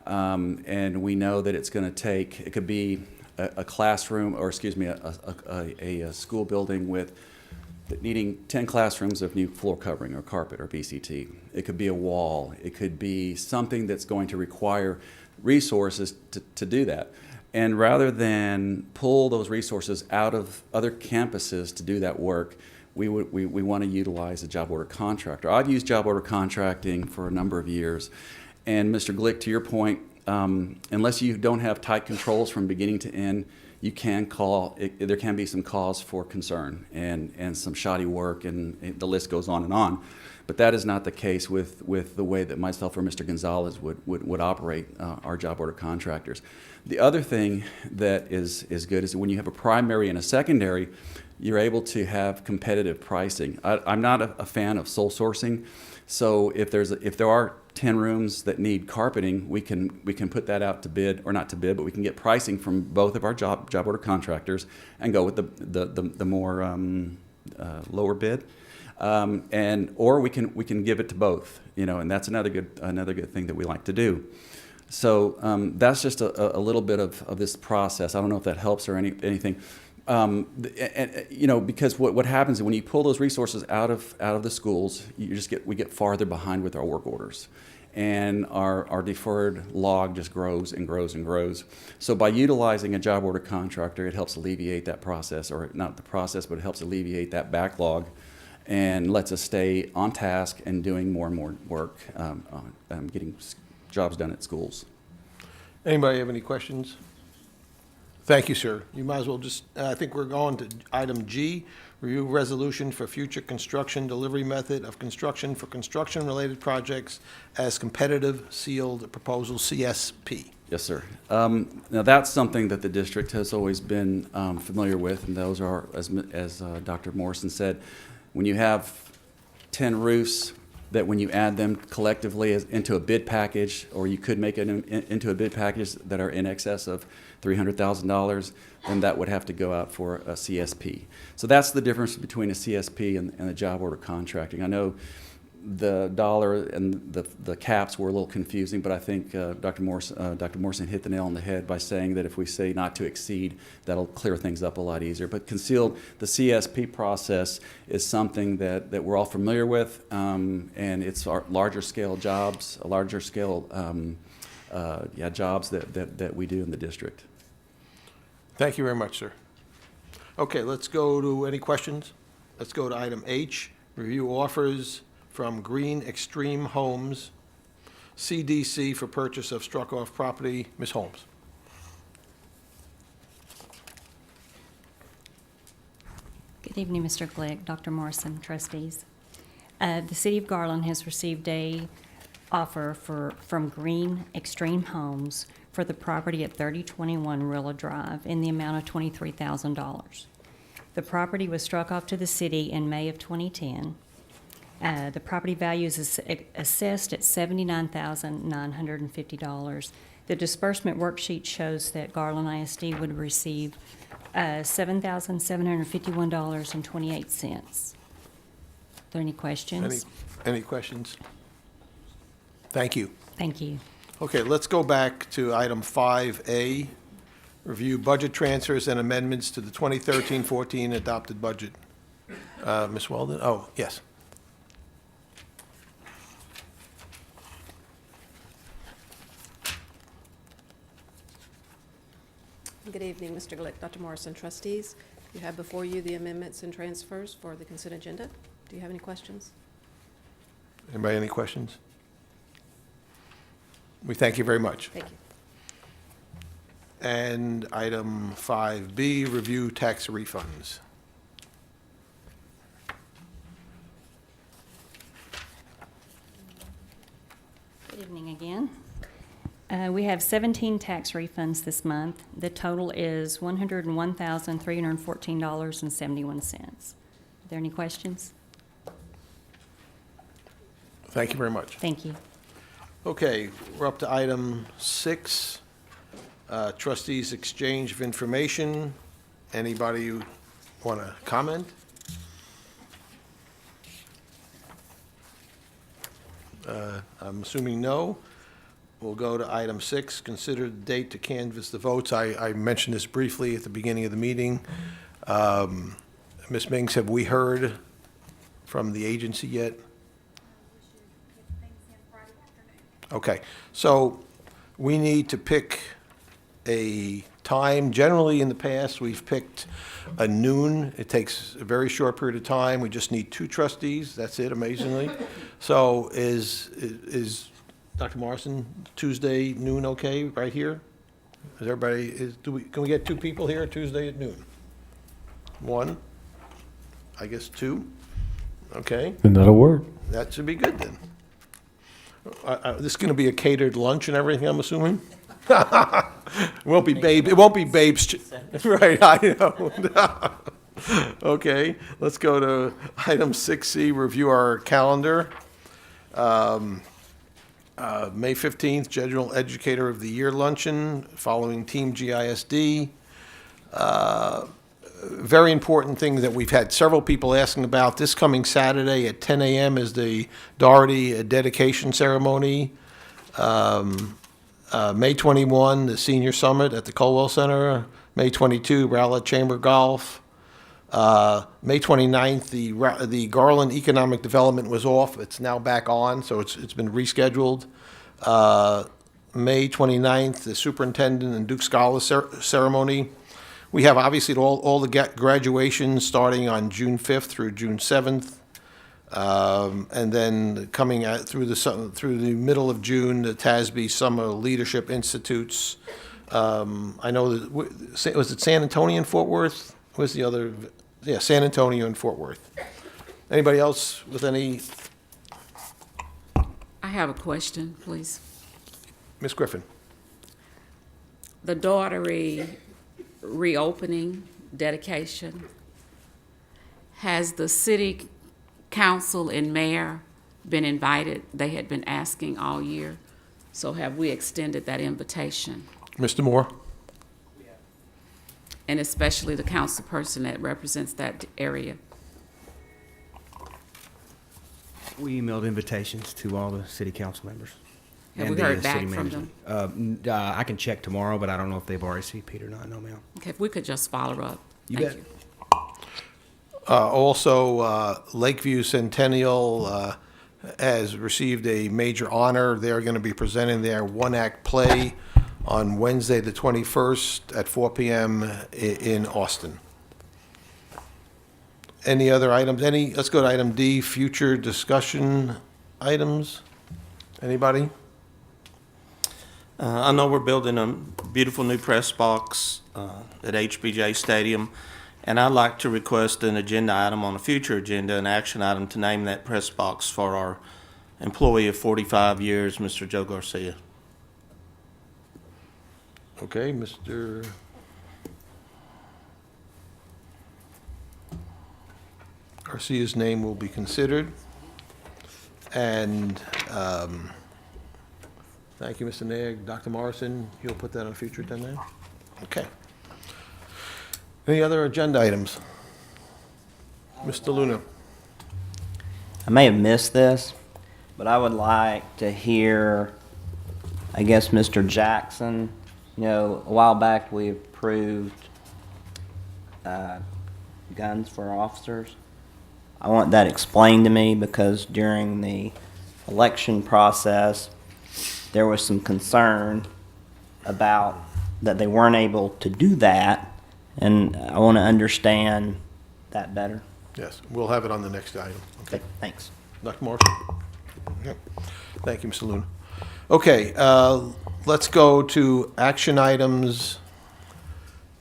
And we know that it's going to take, it could be a classroom, or excuse me, a school building with needing 10 classrooms of new floor covering or carpet or BCT. It could be a wall. It could be something that's going to require resources to do that. And rather than pull those resources out of other campuses to do that work, we want to utilize a job order contractor. I've used job order contracting for a number of years. And Mr. Glick, to your point, unless you don't have tight controls from beginning to end, you can there can be some cause for concern and some shoddy work, and the list goes on and on. But that is not the case with the way that myself or Mr. Gonzalez would operate our job order contractors. The other thing that is good is that when you have a primary and a secondary, you're able to have competitive pricing. I'm not a fan of sole sourcing, so if there are 10 rooms that need carpeting, we can put that out to bid, or not to bid, but we can get pricing from both of our job order contractors and go with the more lower bid, or we can give it to both, and that's another good thing that we like to do. So that's just a little bit of this process. I don't know if that helps or anything. Because what happens is when you pull those resources out of the schools, we get farther behind with our work orders, and our deferred log just grows and grows and grows. So by utilizing a job order contractor, it helps alleviate that process, or not the process, but it helps alleviate that backlog, and lets us stay on task and doing more and more work, getting jobs done at schools. Anybody have any questions? Thank you, sir. You might as well just, I think we're going to item G, review resolution for future construction delivery method of construction for construction-related projects as competitive sealed proposal, CSP. Yes, sir. Now that's something that the district has always been familiar with, and those are, as Dr. Morrison said, when you have 10 roofs, that when you add them collectively into a bid package, or you could make it into a bid package that are in excess of $300,000, then that would have to go out for a CSP. So that's the difference between a CSP and a job order contracting. I know the dollar and the caps were a little confusing, but I think Dr. Morrison hit the nail on the head by saying that if we say not to exceed, that'll clear things up a lot easier. But the CSP process is something that we're all familiar with, and it's our larger scale jobs, jobs that we do in the district. Thank you very much, sir. Okay, let's go to any questions. Let's go to item H, Review offers from Green Extreme Homes, CDC, for purchase of struck-off property. Ms. Holmes. Good evening, Mr. Glick, Dr. Morrison, trustees. The City of Garland has received a offer from Green Extreme Homes for the property at 3021 Rilla Drive in the amount of $23,000. The property was struck off to the city in May of 2010. The property value is assessed at $79,950. The disbursement worksheet shows that Garland ISD would receive $7,751.28. Are there any questions? Any questions? Thank you. Thank you. Okay, let's go back to item 5A, review budget transfers and amendments to the 2013-14 adopted budget. Ms. Weldon? Oh, yes. Good evening, Mr. Glick, Dr. Morrison, trustees. You have before you the amendments and transfers for the consent agenda. Do you have any questions? Anybody any questions? We thank you very much. Thank you. And item 5B, review tax refunds. Good evening again. We have 17 tax refunds this month. The total is $101,314.71. Are there any questions? Thank you very much. Thank you. Okay, we're up to item 6, trustees' exchange of information. Anybody want to comment? I'm assuming no. We'll go to item 6, consider the date to canvass the votes. I mentioned this briefly at the beginning of the meeting. Ms. Mings, have we heard from the agency yet? Okay, so we need to pick a time. Generally, in the past, we've picked a noon. It takes a very short period of time. We just need 2 trustees. That's it, amazingly. So is Dr. Morrison, Tuesday noon okay, right here? Is everybody, can we get 2 people here Tuesday at noon? 1? I guess 2? Okay. And that'll work. That should be good then. This is going to be a catered lunch and everything, I'm assuming? It won't be Babe's, right, I know. Okay, let's go to item 6C, review our calendar. May 15th, General Educator of the Year Luncheon, following Team GISD. Very important thing that we've had several people asking about. This coming Saturday at 10 a.m. is the Doherty dedication ceremony. May 21, the Senior Summit at the Colwell Center. May 22, Rowlett Chamber Golf. May 29th, the Garland Economic Development was off. It's now back on, so it's been rescheduled. May 29th, the Superintendent and Duke Scholar ceremony. We have obviously all the graduations starting on June 5th through June 7th. And then coming out through the middle of June, the TASB Summer Leadership Institutes. I know that, was it San Antonio and Fort Worth? Where's the other? Yeah, San Antonio and Fort Worth. Anybody else with any? I have a question, please. Ms. Griffin. The Daughtery reopening dedication, has the city council and mayor been invited? They had been asking all year. So have we extended that invitation? Mr. Moore. And especially the council person that represents that area. We emailed invitations to all the city council members. Have and we the heard back city from management. I can check tomorrow, but I don't know if they've RSVP'd or not. No, ma'am. Okay, if we could just follow up. You Thank bet. you. Also, Lakeview Centennial has received a major honor. They're going to be presenting their one-act play on Wednesday, the 21st at 4 p.m. in Austin. Any other items? Let's go to item D, future discussion items. Anybody? I know we're building a beautiful new press box at HBJ Stadium, and I'd like to request an agenda item on a future agenda, an action item to name that press box for our employee of 45 years, Mr. Joe Garcia. Okay, Mr. Garcia's name will be considered. And thank you, Mr. Naig. Dr. Morrison, you'll put that on a future agenda? Okay. Any other agenda items? Mr. Luna? I may have missed this, but I would like to hear, I guess, Mr. Jackson. You know, a while back we approved guns for officers. I want that explained to me because during the election process, there was some concern about that they weren't able to do that, and I want to understand that better. Yes, we'll have it on the next item. Okay, thanks. Dr. Morrison? Yep. Thank you, Mr. Luna. Okay, let's go to action items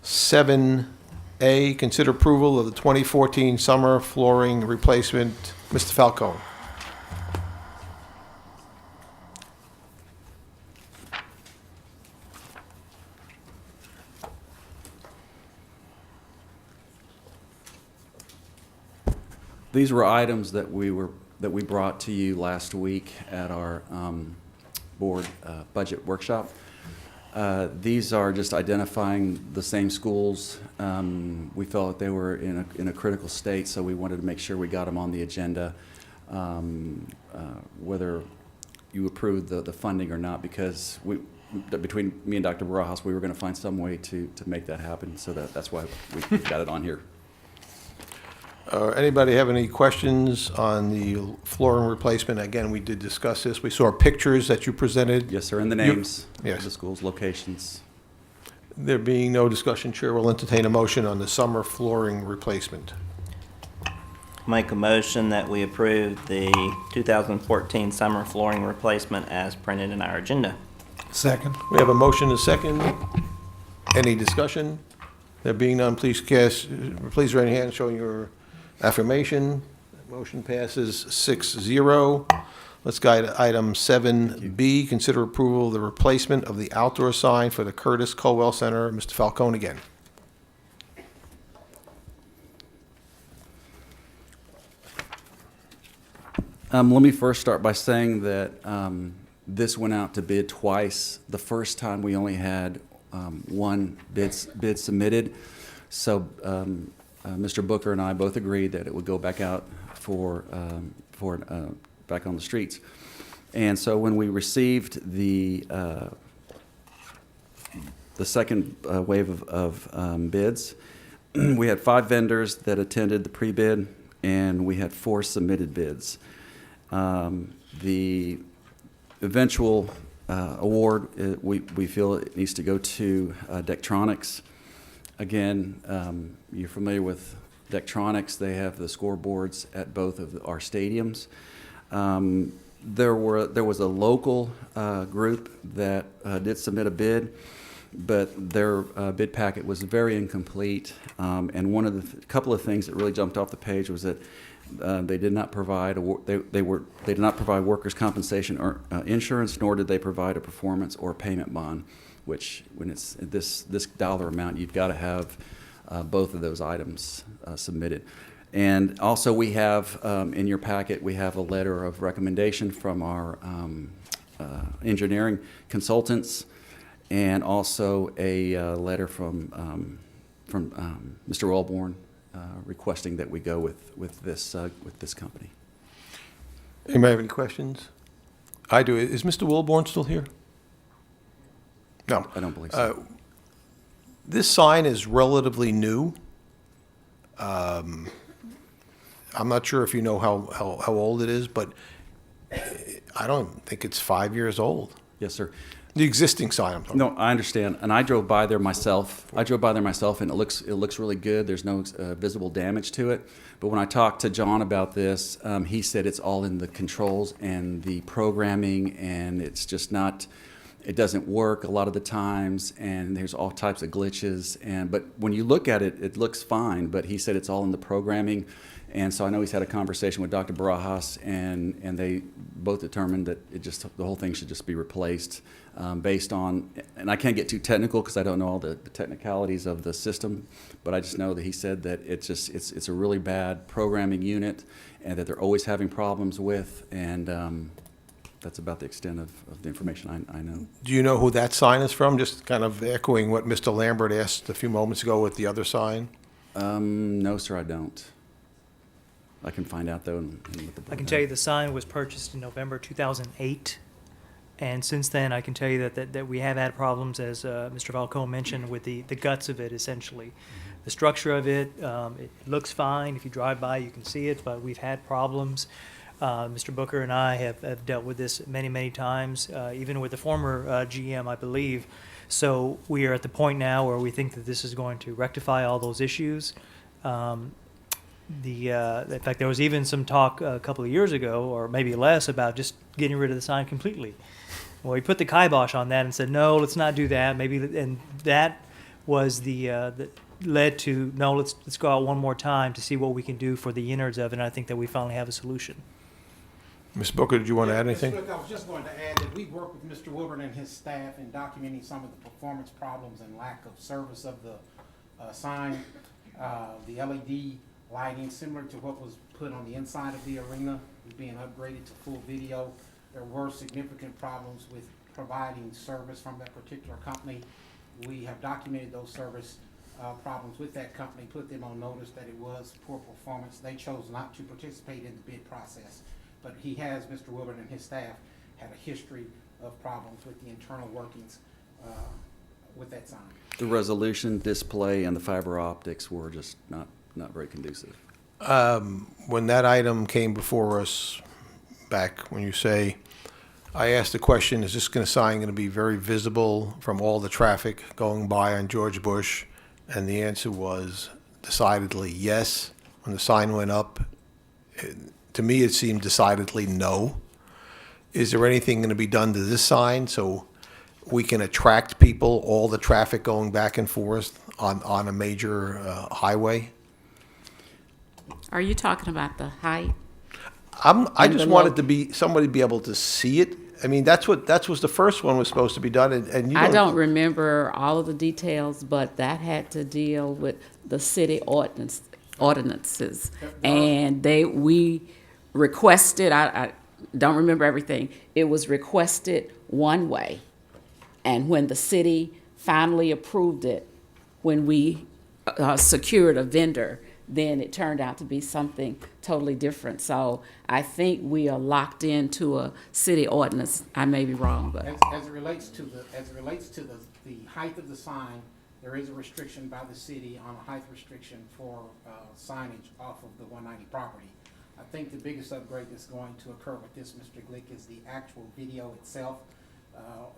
7A, consider approval of the 2014 summer flooring replacement. Mr. Falcone. These were items that we brought to you last week at our board budget workshop. These are just identifying the same schools. We felt that they were in a critical state, so we wanted to make sure we got them on the agenda, whether you approved the funding or not, because between me and Dr. Barajas, we were going to find some way to make that happen, so that's why we got it on here. Anybody have any questions on the flooring replacement? Again, we did discuss this. We saw pictures that you presented. Yes, sir, and the names yes. of the schools, locations. There being no discussion, Chair will entertain a motion on the summer flooring replacement. Make a motion that we approve the 2014 summer flooring replacement as printed in our agenda. Second. We have a motion and a second. Any discussion? There being none, please raise your hand showing your affirmation. Motion passes 6-0. Let's go to item 7B, consider approval of the replacement of the outdoor sign for the Curtis Colwell Center. Mr. Falcone again. Let me first start by saying that this went out to bid twice. The first time we only had one bid submitted. So Mr. Booker and I both agreed that it would go back out for back on the streets. And so when we received the second wave of bids, we had 5 vendors that attended the pre-bid, and we had 4 submitted bids. The eventual award, we feel it needs to go to Dektronics. Again, you're familiar with Dektronics. They have the scoreboards at both of our stadiums. There was a local group that did submit a bid, but their bid packet was very incomplete. And one of the couple of things that really jumped off the page was that they did not provide they did not provide workers' compensation or insurance, nor did they provide a performance or payment bond. Which, when it's this dollar amount, you've got to have both of those items submitted. And also, we have in your packet, we have a letter of recommendation from our engineering consultants, and also a letter from Mr. Wellborn requesting that we go with this company. Anybody have any questions? I do. Is Mr. Wellborn still here? No. I don't believe so. This sign is relatively new. I'm not sure if you know how old it is, but I don't think it's 5 years old. Yes, sir. The existing sign, I'm talking. No, I understand, and I drove by there myself. And it looks really good. There's no visible damage to it. But when I talked to John about this, he said it's all in the controls and the programming, and it's just not. It doesn't work a lot of the times, and there's all types of glitches. But when you look at it, it looks fine. But he said it's all in the programming. And so I know he's had a conversation with Dr. Barajas, and they both determined that the whole thing should just be replaced based on, and I can't get too technical because I don't know all the technicalities of the system, but I just know that he said that it's a really bad programming unit, and that they're always having problems with, and that's about the extent of the information I know. Do you know who that sign is from? Just kind of echoing what Mr. Lambert asked a few moments ago with the other sign. No, sir, I don't. I can find out, though. I can tell you the sign was purchased in November 2008, and since then, I can tell you that we have had problems, as Mr. Valcone mentioned, with the guts of it, essentially. The structure of it, it looks fine. If you drive by, you can see it, but we've had problems. Mr. Booker and I have dealt with this many, many times, even with the former GM, I believe. So we are at the point now where we think that this is going to rectify all those issues. In fact, there was even some talk a couple of years ago, or maybe less, about just getting rid of the sign completely. Well, we put the kibosh on that and said, no, let's not do that. And that was that led to, no, let's go out one more time to see what we can do for the innards of it. And I think that we finally have a solution. Ms. Booker, did you want to add anything? I was just going to add that we worked with Mr. Wilburn and his staff in documenting some of the performance problems and lack of service of the sign. The LED lighting, similar to what was put on the inside of the arena, is being upgraded to full video. There were significant problems with providing service from that particular company. We have documented those service problems with that company, put them on notice that it was poor performance. They chose not to participate in the bid process, but Mr. Wilburn and his staff had a history of problems with the internal workings with that sign. The resolution, display, and the fiber optics were just not very conducive. When that item came before us back, when you say, I asked the question, is this sign going to be very visible from all the traffic going by on George Bush? And the answer was decidedly yes. When the sign went up, to me it seemed decidedly no. Is there anything going to be done to this sign so we can attract people, all the traffic going back and forth on a major highway? Are you talking about the height? I just wanted somebody to be able to see it. I mean, that was the first one was supposed to be done, and I don't remember all of the details, but that had to deal with the city ordinances, and we requested. I don't remember everything. It was requested one way, and when the city finally approved it, when we secured a vendor, then it turned out to be something totally different. So I think we are locked into a city ordinance. I may be wrong, but as it relates to the height of the sign, there is a restriction by the city on a height restriction for signage off of the 190 property. I think the biggest upgrade that's going to occur with this, Mr. Glick, is the actual video itself.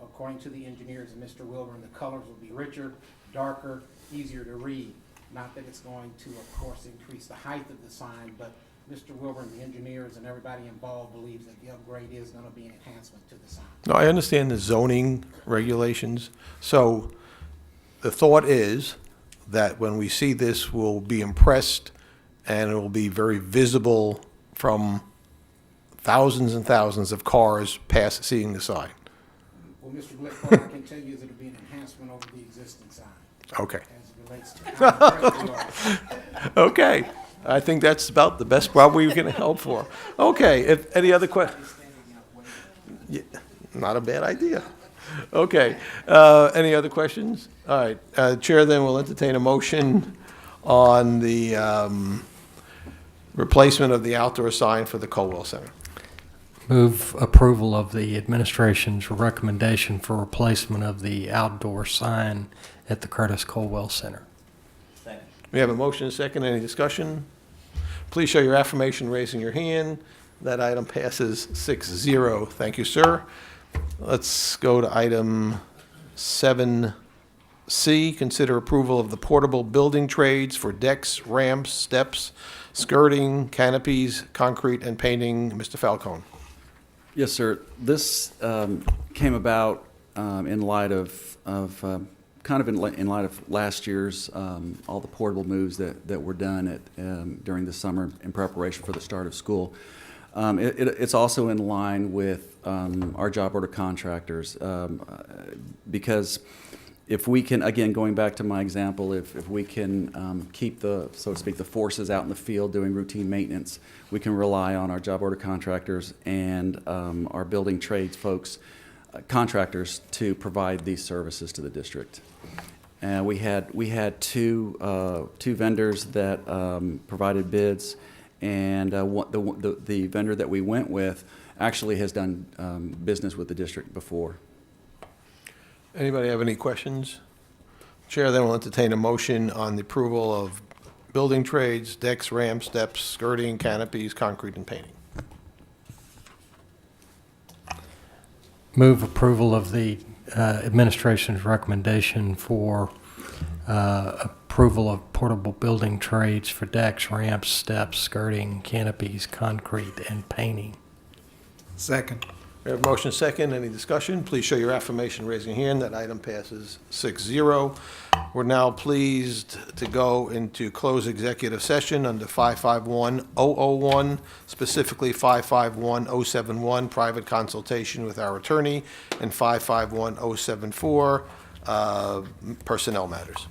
According to the engineers and Mr. Wilburn, the colors will be richer, darker, easier to read. Not that it's going to, of course, increase the height of the sign, but Mr. Wilburn, the engineers, and everybody involved believes that the upgrade is going to be an enhancement to the sign. No, I understand the zoning regulations. So the thought is that when we see this, we'll be impressed, and it will be very visible from thousands and thousands of cars seeing the sign. Well, Mr. Glick, what I can tell you is it'll be an enhancement over the existing sign. Okay. As it relates to how impressed you are. Okay. I think that's about the best job we can help for. Okay. If any other questions? Yeah, not a bad idea. Okay. Any other questions? All right. Chair then will entertain a motion on the replacement of the outdoor sign for the Colwell Center. Move approval of the administration's recommendation for replacement of the outdoor sign at the Curtis Colwell Center. Second. We have a motion and a second. Any discussion? Please show your affirmation raising your hand. That item passes 6-0. Thank you, sir. Let's go to item 7C, consider approval of the portable building trades for decks, ramps, steps, skirting, canopies, concrete, and painting. Mr. Falcone. Yes, sir. This came about in light of in light of last year's all the portable moves that were done during the summer in preparation for the start of school. It's also in line with our job order contractors because if we can, again, going back to my example, if we can keep the, so to speak, the forces out in the field doing routine maintenance, we can rely on our job order contractors and our building trades folks, contractors, to provide these services to the district. And we had two vendors that provided bids, and the vendor that we went with actually has done business with the district before. Anybody have any questions? Chair then will entertain a motion on the approval of building trades, decks, ramps, steps, skirting, canopies, concrete, and painting. Move approval of the administration's recommendation for approval of portable building trades for decks, ramps, steps, skirting, canopies, concrete, and painting. Second. We have a motion second. Any discussion? Please show your affirmation, raising your hand. That item passes 6-0. We're now pleased to go into closed executive session under 551-001, specifically 551-071, private consultation with our attorney, and 551-074, personnel matters.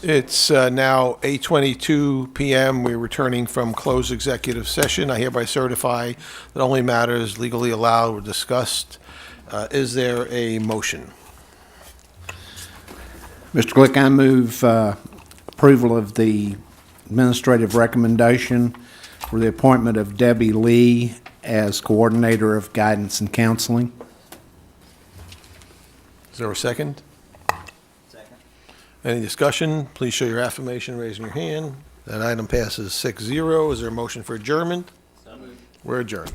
It's now 8:22 p.m. We're returning from closed executive session. I hereby certify that only matters legally allowed were discussed. Is there a motion? Mr. Glick, I move approval of the administrative recommendation for the appointment of Debbie Lee as Coordinator of Guidance and Counseling. Is there a second? Any discussion? Please show your affirmation, raising your hand. That item passes 6-0. Is there a motion for adjournment? So moved. We're adjourned.